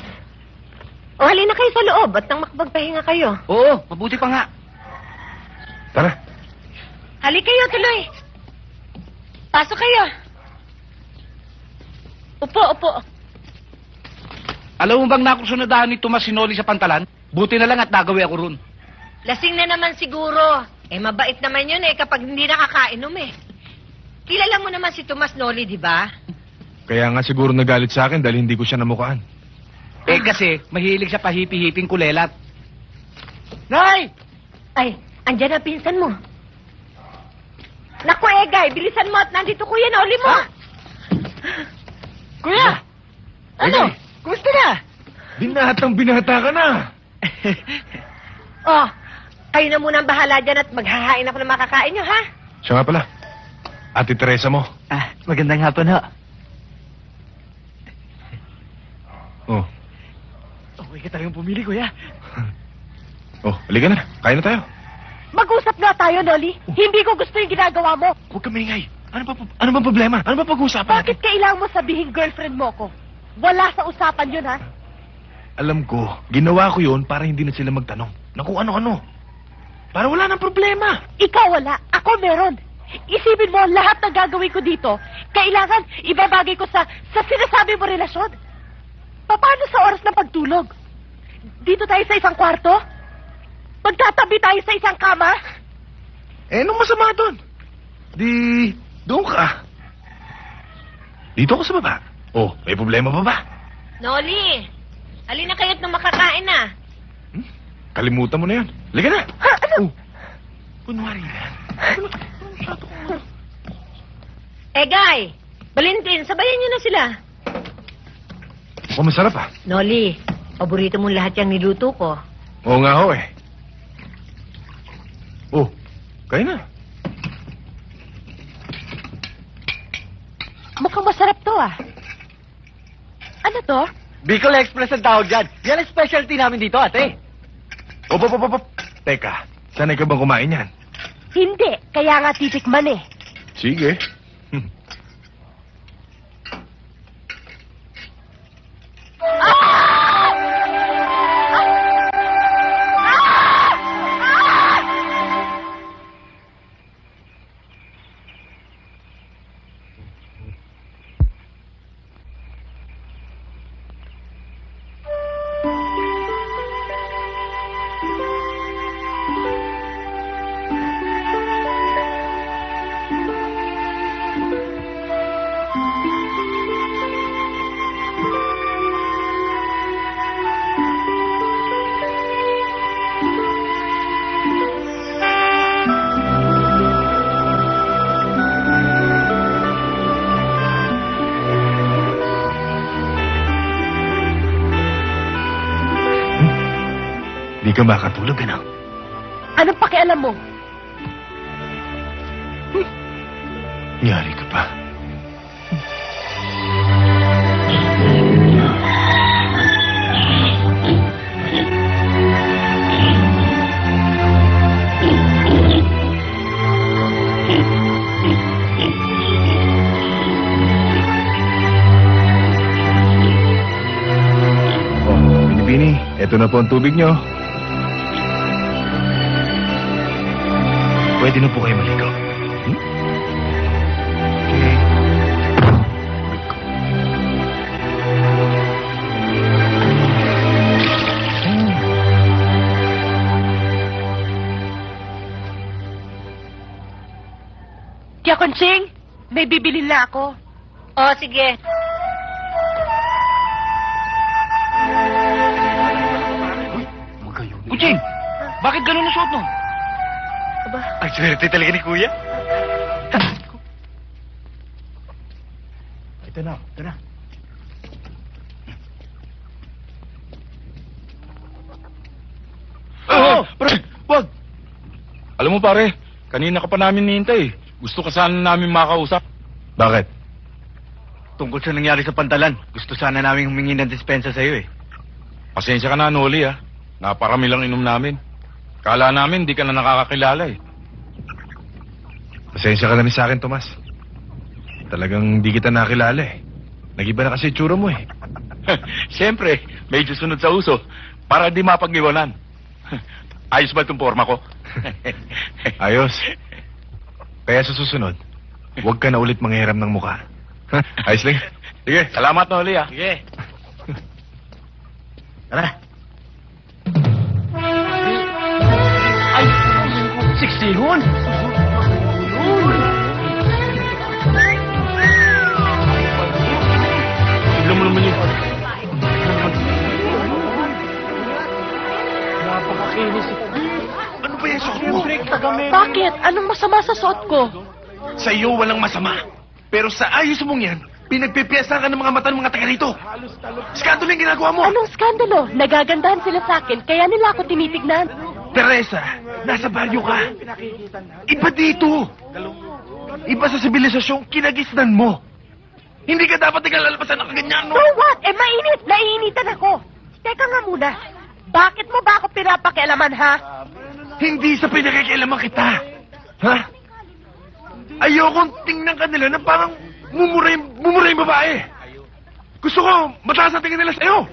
O, halina kayo sa loob at nang makapagpahinga kayo. Oo, mabuti pa nga. Tara. Hali kayo, tuloy. Pasok kayo. Upo. Alam mo bang nakursunadahan ni Tomas si Noli sa pantalan? Buti na lang at nagawi ako ron. Lasing na naman siguro. Mabait naman yun kapag hindi nakakainom Kilala mo naman si Tomas Noli, di ba? Kaya nga siguro nagalit sa akin dahil hindi ko siya namukaan. Kasi mahilig sa pahipi-hiping kulelat. Nay! Ay, andyan ang pinsan mo. Naku, Egay, bilisan mo at nandito Kuya Noli mo. Ha? Kuya! Ano? Kumusta na? Binata ka na. Oh, kayo na muna ang bahala dyan at maghahain ako ng makakain nyo, ha? Siya nga pala. Ate Teresa mo. Magandang hapon, ho. Oh. Okay ka tayong pumili, kuya. Oh, halika na. Kain na tayo. Mag-usap nga tayo, Noli. Hindi ko gusto yung ginagawa mo. Huwag ka maingay. Ano ba problema? Ano ba pag-uusapan Bakit kailangan mo sabihin girlfriend mo ko? Wala sa usapan yun, ha? Alam ko, ginawa ko yun para hindi na sila magtanong na kung ano-ano. Para wala nang problema. Ikaw wala. Ako meron. Isipin mo, lahat ng gagawin ko dito, kailangan ibabagay ko sa sinasabi mo relasyon. Paano sa oras ng pagtulog? Dito tayo sa isang kwarto? Magtatabi tayo sa isang kama? Anong masama doon? Di, doon ka. Dito ako sa baba. Oh, may problema pa ba? Noli, halina kayo't na makakain na. Kalimutan mo na yan. Halika na. Ha? Ano? Oh. Kunwari yan. Guy, Valentin, sabayan niyo na sila. Oh, masarap ah. Noli, paborito mong lahat yung niluto ko. Oo nga ho eh. Oh, kain na. Mukhang masarap to, ah. Ano to? Bicol Express ang tawag dyan. Yan ang specialty namin dito, ate. Op. Teka, sanay ka bang kumain yan? Hindi, kaya nga titikman eh. Sige. Hindi ka makatulog, anak. Anong pakialam mo? Yari ka pa. Oh, Binibini, eto na po ang tubig nyo. Pwede na po kayo maligo. Okay. Tia Conching, may bibili na ako. Oh, sige. Kuching! Bakit ganun ang suot mo? Aba, Ang swerte talaga ni Kuya. Ito na, ito na. Pare, wag! Alam mo pare, kanina ka pa namin nihintay. Gusto ka sana namin makausap. Bakit? Tungkol sa nangyari sa pantalan, gusto sana namin humingi ng dispensa sa'yo eh. Pasensya ka na, Noli, ha. Naparami lang inom namin. Kala namin di ka na nakakakilala eh. Pasensya ka na rin sa akin, Tomas. Talagang di kita nakilala eh. Nag-iba na kasi itsura mo eh. Siyempre, medyo sunod sa uso. Para di mapag-iwanan. Ayos ba itong forma ko? Ayos. Kaya sa susunod, huwag ka na ulit manghiram ng mukha. Ayos lang. Sige, salamat, Noli, ha. Sige. Tara. Ay, 60 Tignan mo naman yung... Napakakinis ito. Ano ba yung suot mo? Bakit? Anong masama sa suot ko? Sa iyo walang masama. Pero sa ayos mong yan, pinagpipiyasa ka ng mga mata ng mga taga rito. Skandalo yung ginagawa mo. Anong skandalo? Nagagandahan sila sa akin, kaya nila ako tinitignan. Teresa, nasa baryo ka. Iba dito. Iba sa sibilisasyong kinagisnan mo. Hindi ka dapat naglalalabasan ng kaganyan, no? So what? Eh, mainit. Naiinitan ako. Teka nga muna. Bakit mo ba ako pinapakialaman, ha? Hindi sa pinakakialaman kita. Ha? Ayokong tingnan ka nila na parang mumura yung babae. Gusto ko, mataas ang tingin nila sa'yo.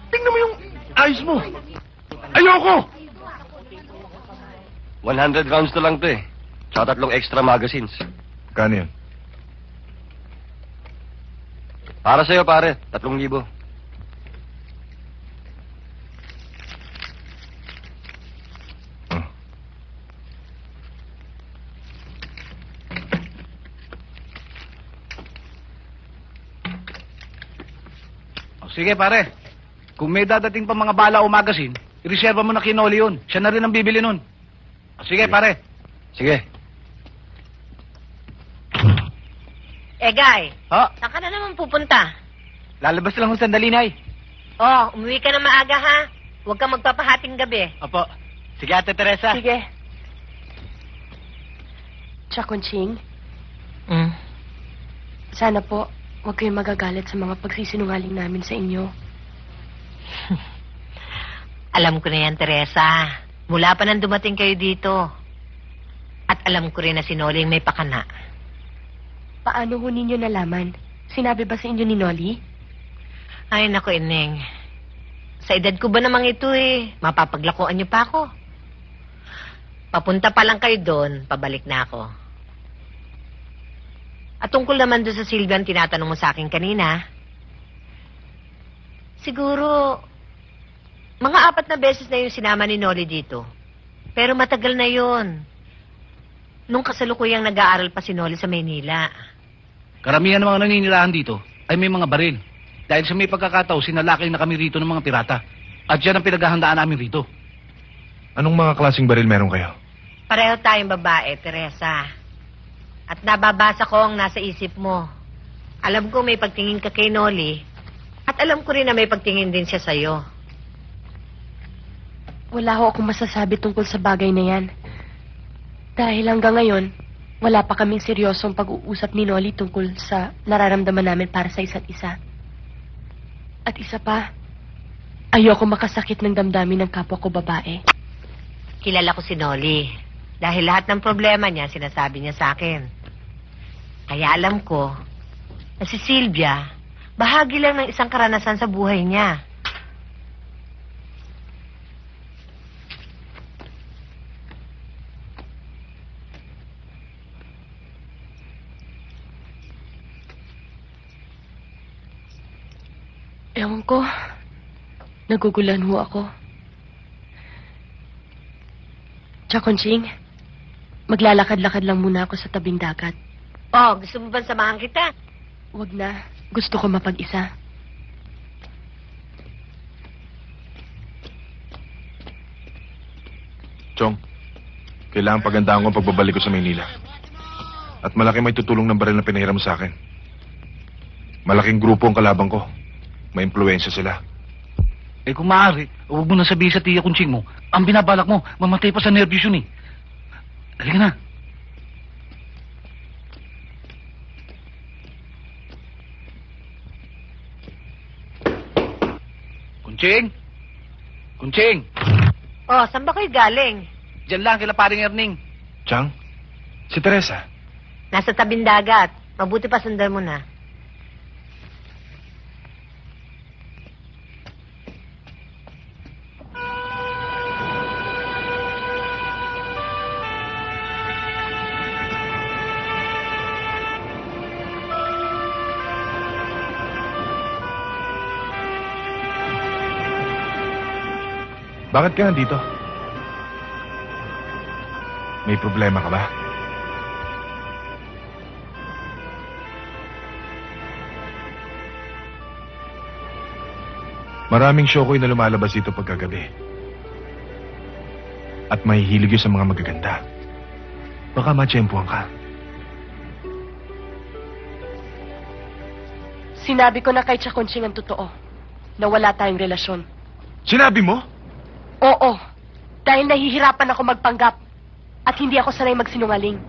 Tingnan mo yung ayos mo. Ayoko! 100 rounds na lang to eh. Tsaka 3 extra magazines. Kano yun? Para sa'yo pare, 3,000. Sige pare, kung may dadating pa mga bala o magasin, ireserva mo na kay Noli yun. Siya na rin ang bibili nun. Sige pare. Sige. Guy, Ha? saan ka na naman pupunta? Lalabas lang ng sandali, Nay. Oh, umuwi ka na maaga, ha? Huwag kang magpapahating gabi. Opo. Sige, Ate Teresa. Sige. Tia Conching, sana po, huwag kayong magagalit sa mga pagsisinungaling namin sa inyo. Alam ko na yan, Teresa. Mula pa nang dumating kayo dito. At alam ko rin na si Noli may pakana. Paano ho ninyo nalaman? Sinabi ba sa inyo ni Noli? Ay, naku, Ineng. Sa edad ko ba namang ito eh, mapapaglakuan niyo pa ako. Papunta pa lang kayo doon, pabalik na ako. At tungkol naman doon sa Sylvian tinatanong mo sa akin kanina, siguro, mga 4 na beses na yung sinama ni Noli dito. Pero matagal na yon. Nung kasalukuyang nag-aaral pa si Noli sa Maynila. Karamihan ng mga naninirahan dito ay may mga baril. Dahil sa may pagkakataon, sinalakay na kami rito ng mga pirata. At yan ang pinaghahandaan namin rito. Anong mga klaseng baril meron kayo? Pareho tayong babae, Teresa. At nababasa ko ang nasa isip mo. Alam ko may pagtingin ka kay Noli. At alam ko rin na may pagtingin din siya sa'yo. Wala ho akong masasabi tungkol sa bagay na yan. Dahil hanggang ngayon, wala pa kaming seryosong pag-uusap ni Noli tungkol sa nararamdaman namin para sa isa't isa. At isa pa, ayoko makasakit ng damdamin ng kapwa ko babae. Kilala ko si Noli. Dahil lahat ng problema niya, sinasabi niya sa akin. Kaya alam ko na si Sylvia, bahagi lang ng isang karanasan sa buhay niya. Ewan ko, nagugulan ho ako. Chakonching, maglalakad-lakad lang muna ako sa tabing dagat. Oh, gusto mo ba samahan kita? Wag na, gusto ko mapag-isa. Chong, kailangan pagandahan ko ang pagbabalik ko sa Maynila. At malaki may tutulong ng baril na pinahiram mo sa akin. Malaking grupo ang kalabang ko. May impluensya sila. Eh kung maaari, huwag mo na sabihin sa tiya Kunching mo. Ang binabalak mo, mamatay pa sa nervyos yun eh. Halika na. Kunching! Kunching! Oh, saan ba kayo galing? Diyan lang kila paring Erning. Chang, si Teresa. Nasa tabing dagat. Mabuti pa sundan mo na. Bakit ka nandito? May problema ka ba? Maraming shokoy na lumalabas dito pagkagabi. At mahihilig yun sa mga magaganda. Baka matsyempuhan ka. Sinabi ko na kay Chakonching ang totoo, na wala tayong relasyon. Sinabi mo? Oo, dahil nahihirapan ako magpanggap at hindi ako sanay magsinungaling.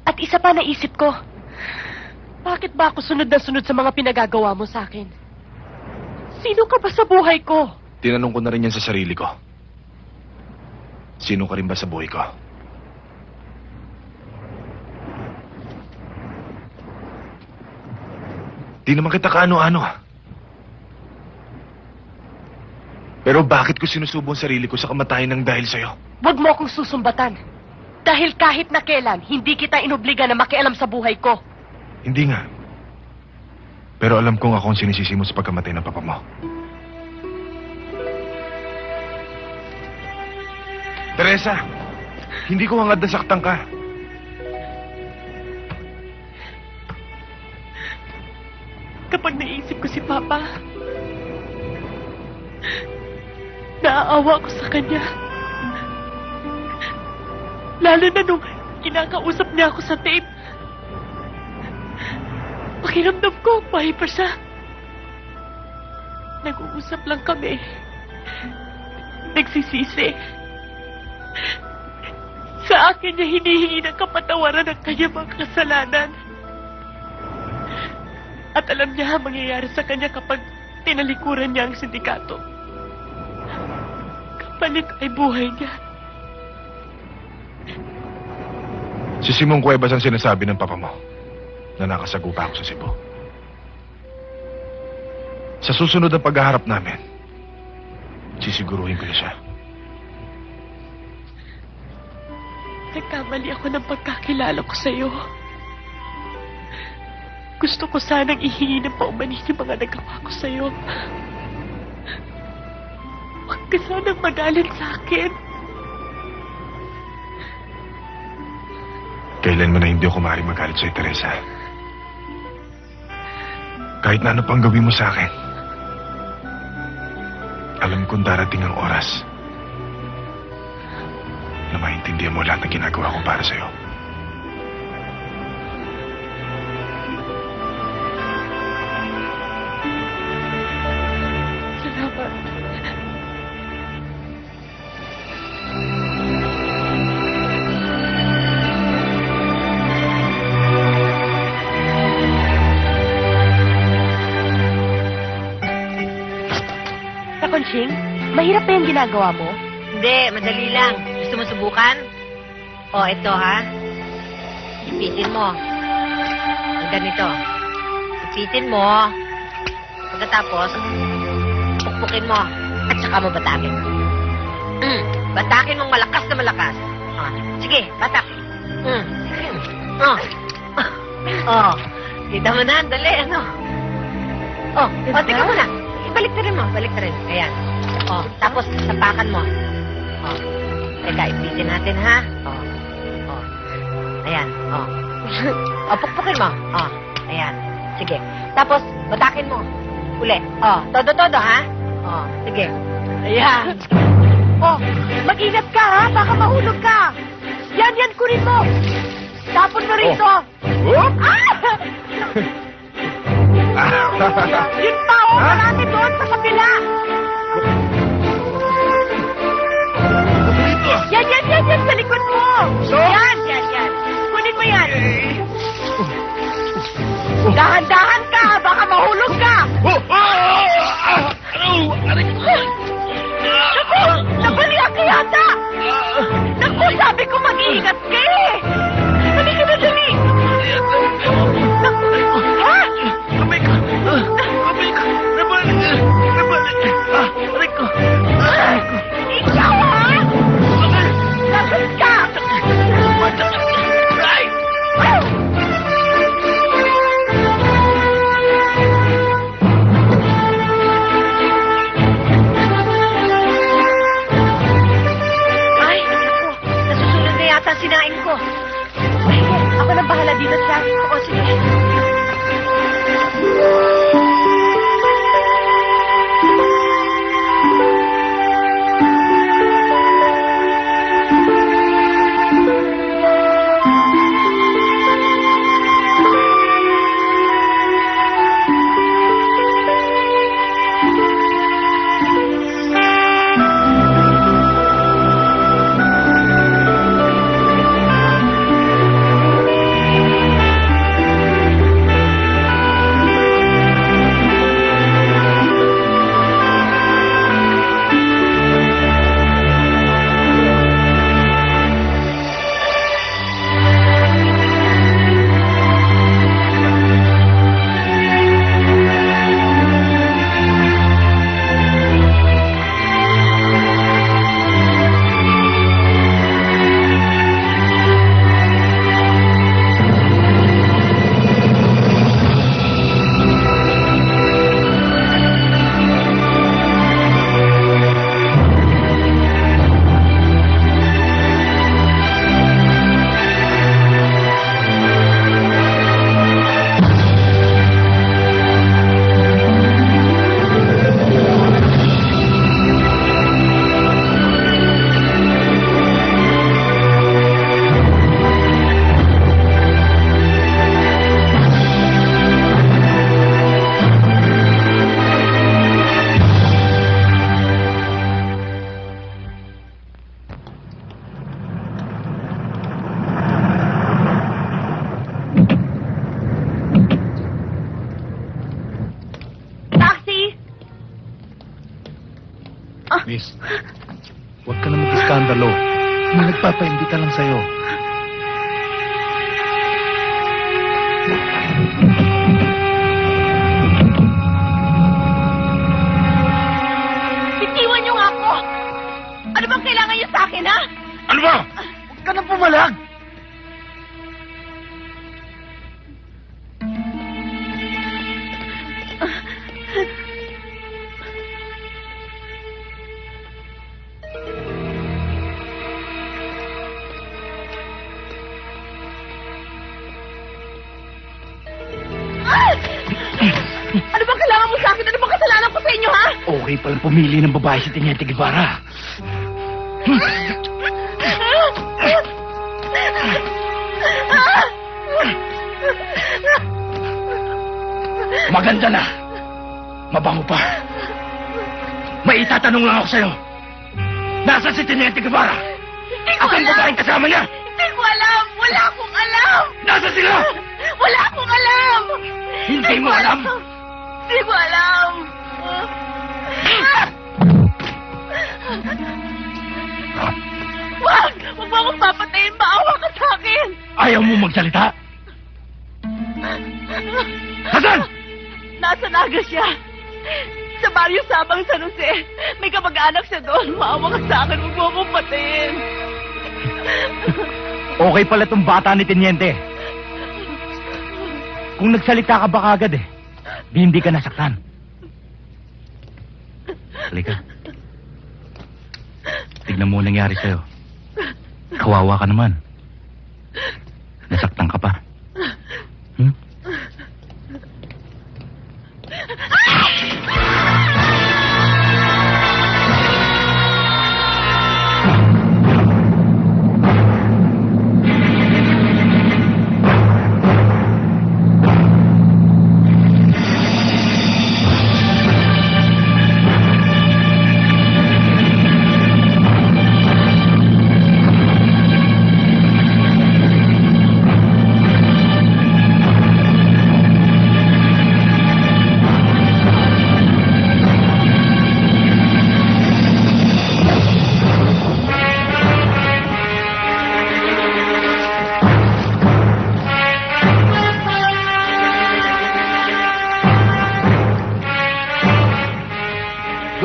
At isa pa naisip ko, bakit ba ako sunod na sunod sa mga pinagagawa mo sa akin? Sino ka ba sa buhay ko? Tinanong ko na rin yan sa sarili ko. Sino ka rin ba sa buhay ko? Di naman kita kaano-ano. Pero bakit ko sinusubo ang sarili ko sa kamatayan ng dahil sa'yo? Huwag mo akong susumbatan. Dahil kahit na kailan, hindi kita inobliga na makialam sa buhay ko. Hindi nga. Pero alam kong ako ang sinisisi mo sa pagkamatay ng papa mo. Teresa, hindi ko hangad na saktan ka. Kapag naisip ko si Papa, naaawa ko sa kanya. Lalo na nung kinakausap niya ako sa tape. Pakiramdam ko, mahipa siya. Nag-uusap lang kami. Nagsisisi. Sa akin niya hinihingi ng kapatawaran ng kanyang mga kasalanan. At alam niya ang mangyayari sa kanya kapag tinalikuran niya ang sindikato. Kapalit ay buhay niya. Si Simong Cuevas ang sinasabi ng papa mo na nakasagupa ako sa Cebu. Sa susunod na paghaharap namin, sisiguruhin ko na siya. Nagkamali ako ng pagkakilala ko sa iyo. Gusto ko sanang ihingi ng paumanin yung mga nagawa ko sa iyo. Huwag ka sanang magalit sa akin. Kailan mo na hindi ako maaaring magalit sa'yo, Teresa? Kahit na ano pang gawin mo sa akin, alam kong darating ang oras na maintindihan mo lahat ng ginagawa ko para sa'yo. Salamat. Ching, mahirap ba yung ginagawa mo? Hindi, madali lang. Gusto mo subukan? O, ito ha. Ipitin mo. Ang ganito. Ipitin mo. Pagkatapos, pukpukin mo. At saka mo batakin. Batakin mong malakas na malakas. Ah, sige, batak. Kita mo na, dali, ano? Tingnan mo na. Ibalik na rin mo, balik na rin. Ayan. Tapos, tapakan mo. Teka, ipitin natin, ha? Ayan, pukpukin mo. Ayan. Sige. Tapos, batakin mo. Uli. Todo-todo, ha? Sige. Ayan. Mag-ingat ka, ha? Baka mahulog ka. Yan, kunin mo. Tapon mo rito. Yun pa, marami doon sa kapila. Yan, sa likod mo. Yan. Kunin mo yan. Dahan-dahan ka, baka mahulog ka. Naku, nabaliak ka yata. Naku, sabi ko mag-iingat ka eh. Dali ka na, dali. Ha? Ikaw, ha? Lagot ka. Sinain ko. Sige, ako nang bahala dito sa... sige. Miss, huwag ka na mag-iskandalo. May nagpapaimbita lang sa'yo. Bitiwan niyo nga ako. Ano bang kailangan niyo sa akin, ha? Ano ba? Huwag ka na pumalag! Ano bang kailangan mo sa akin? Ano bang kasalanan ko sa inyo, ha? Okay palang pumili ng babae si Teniente Guevara. Maganda na. Mabango pa. May itatanong lang ako sa'yo. Nasaan si Teniente Guevara? At ang babaeng kasama niya? Hindi ko alam. Wala akong alam. Nasaan sila? Wala akong alam. Hindi mo alam? Hindi ko alam. akong papatayin. Maawa ka sa akin. Ayaw mo magsalita? Nasaan? Nasa Naga siya. Sa Barrio Sabang, San Jose. May kamag-anak siya doon. Maawa ka sa akin. Huwag mo akong patayin. Okay pala itong bata ni Teniente. Kung nagsalita ka ba kagad di hindi ka nasaktan. Halika. Tignan mo nangyari sa'yo. Kawawa ka naman. Nasaktan ka pa.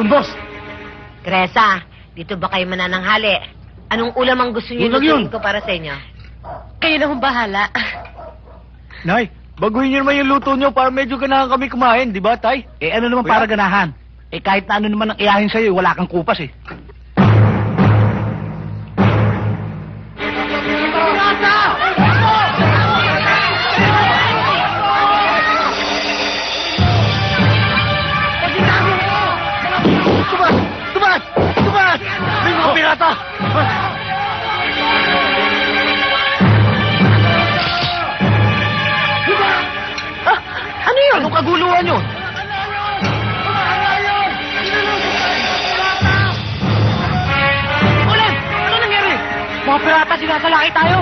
Boss! Teresa, dito ba kayo manananghali? Anong ulam ang gusto niyo Yun lang yun. lutuin ko para sa inyo? Kayo na hong bahala. Nay, baguhin niyo naman yung luto niyo para medyo ganahan kami kumain, di ba, Tay? Ano naman para ganahan? Kahit na ano naman ang iyahin sa'yo, wala kang kupas Tumas! May mga pirata! Ano yun? Anong kaguluhan yun? Ulan! Ano nangyari? Mga pirata, sinasalaki tayo!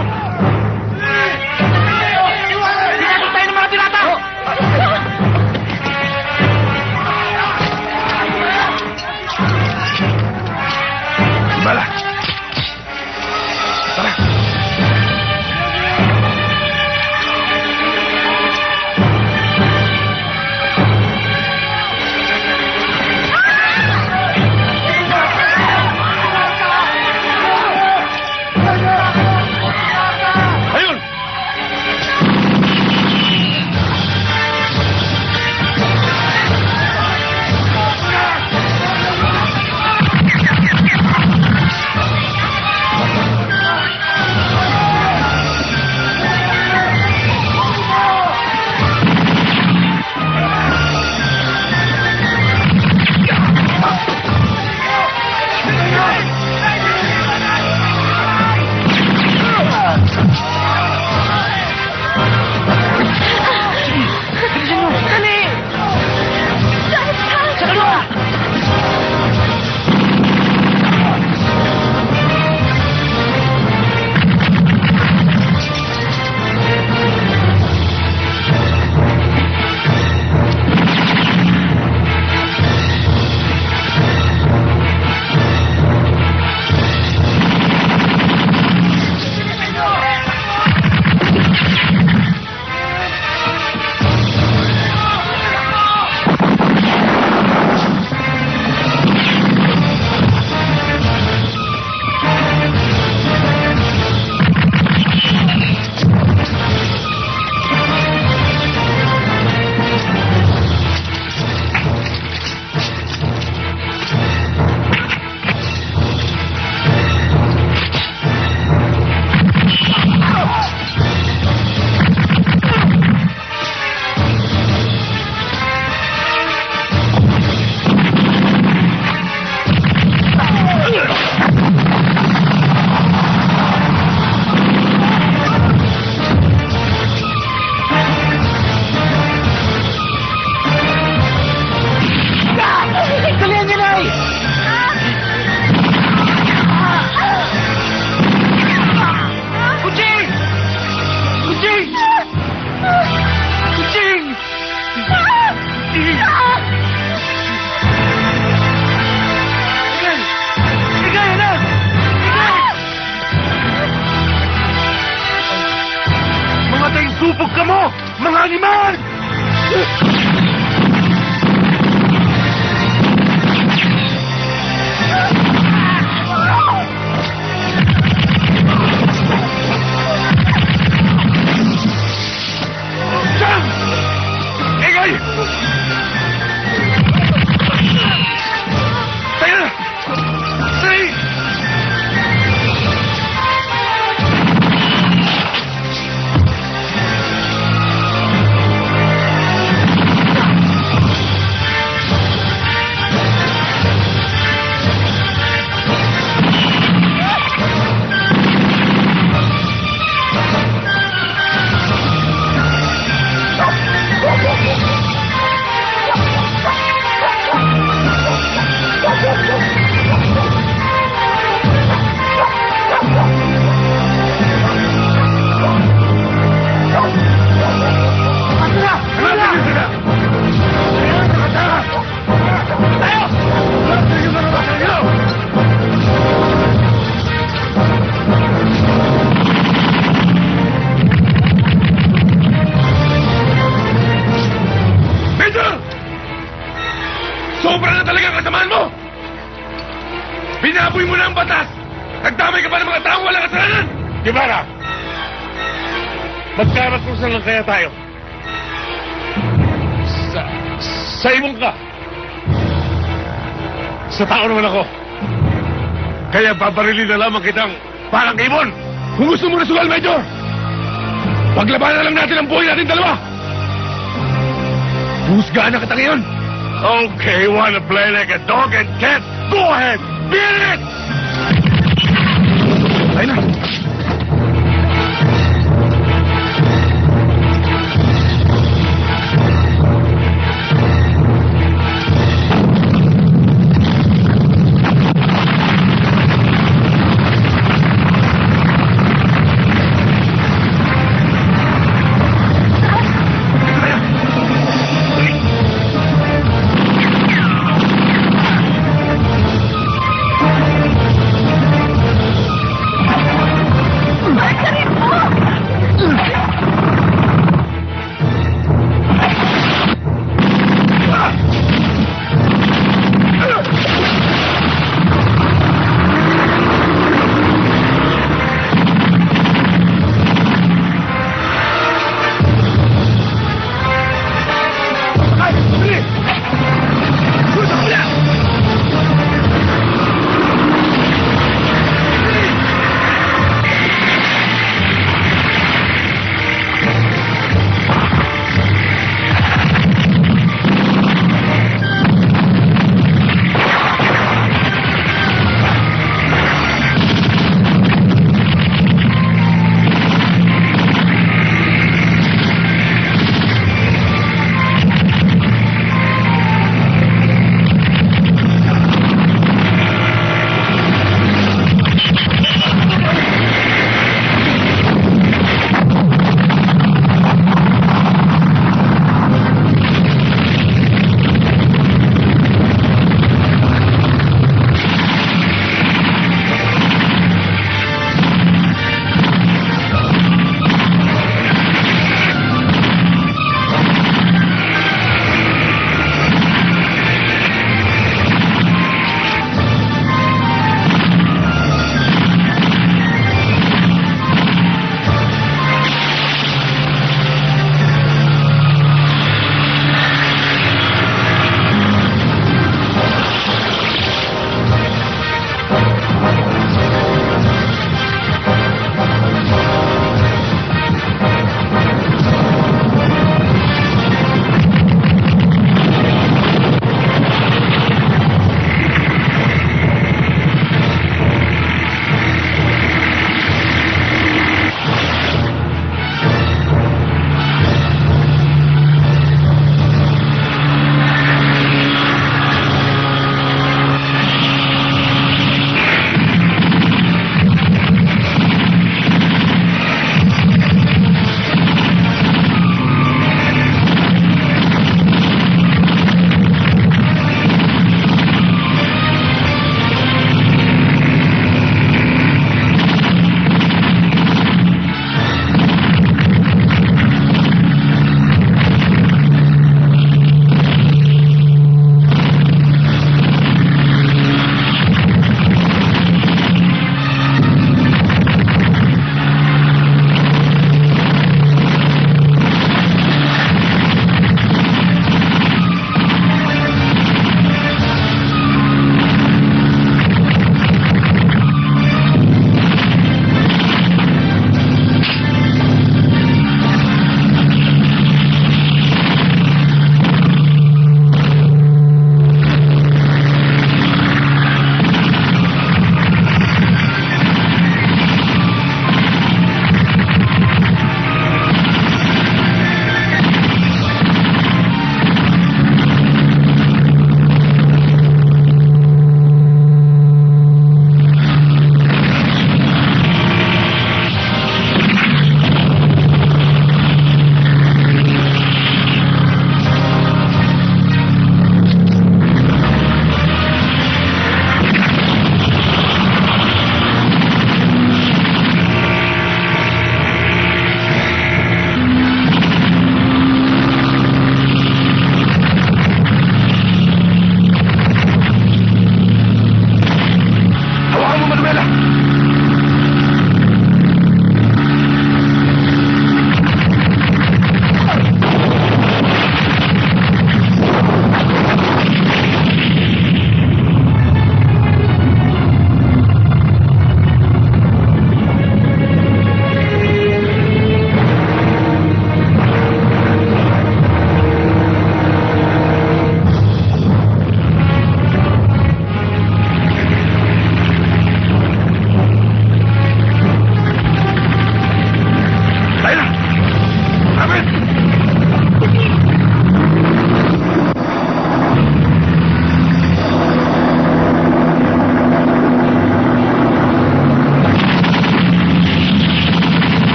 Sinasok tayo ng mga pirata! Bala! Tara! Sobra na talaga ang kasamaan mo! Binaboy mo na ang batas! Nagdamay ka pa ng mga taong walang kasalanan! Gibara! Magkaratrusan lang kaya tayo. Sa imong ka. Sa tao naman ako. Kaya babarilin na lamang kitang parang ibon. Kung gusto mo na sugal, Major, paglabanan na lang natin ang buhay natin dalawa. Husgaan na kita ngayon. Okay, wanna play like a dog and cat? Go ahead! Beat it! Ayun na.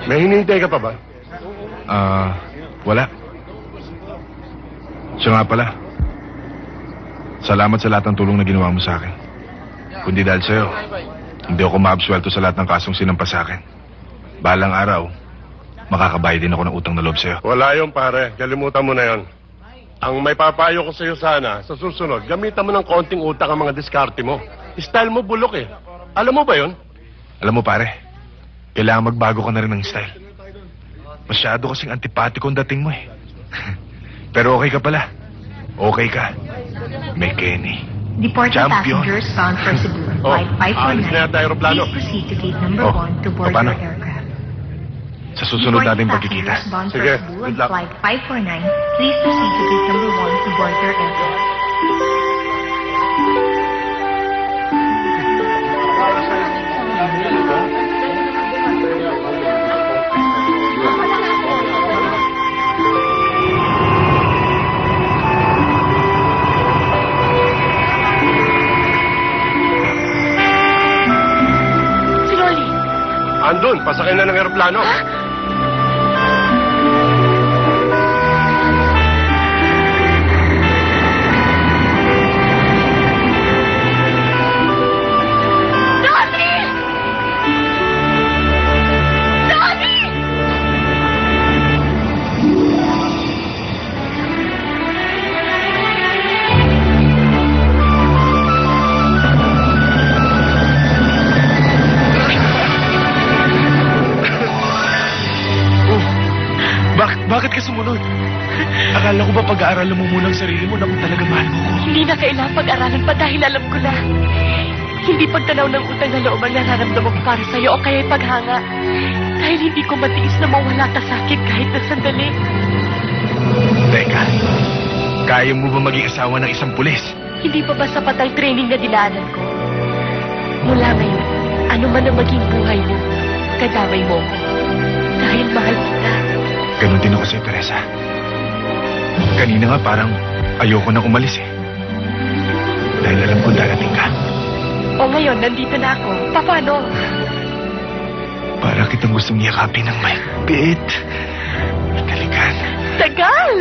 May hinihintay ka pa ba? Wala. Siya nga pala. Salamat sa lahat ng tulong na ginawa mo sa akin. Kundi dahil sa'yo, hindi ako maabsuelto sa lahat ng kasong sinampa sa akin. Balang araw, makakabayad din ako ng utang na loob sa'yo. Wala yun, pare. Kalimutan mo na yon. Ang may papayo ko sa'yo sana, sa susunod, gamitan mo ng konting utak ang mga diskarte mo. Style mo bulok eh. Alam mo ba yon? Alam mo pare, kailangan magbago ka na rin ng style. Masyado kasing antipatiko ang dating mo eh. Pero okay ka pala. Okay ka. May Kenny. Deported Champion. passengers bound for Cebu, flight alis na 549. yata aeroplano. Please proceed to gate number Oh, 1 to board paano? your aircraft. Sa susunod Deported nating pagkikita. passengers bound for Sige, Cebu good and luck. flight 549. Please proceed to gate number 1 to board your aircraft. Si Loli. Andun, pasakay na ng aeroplano. Loli! Loli! Bakit ka sumunod? Akala ko ba pag-aaralan mo muna ang sarili mo na kung talaga mahal mo ko? Hindi na kailangan pag-aralan pa dahil alam ko na. Hindi pagtanaw ng utang na loob ang nararamdaman ko para sa'yo o kaya'y paghanga. Dahil hindi ko matiis na mawala ka sa akin kahit na sandali. Teka, kaya mo ba maging asawa ng isang pulis? Hindi pa ba sapat ang training na dinaanan ko? Mula ngayon, ano man ang maging buhay mo, kadamay mo ko. Dahil mahal kita. Ganon din ako sa'yo, Teresa. Kanina nga parang ayoko nang umalis eh. Dahil alam ko darating ka. O ngayon, nandito na ako. Paano? Para kitang gustong yakapin ng mahigpit. At halikan. Tagal!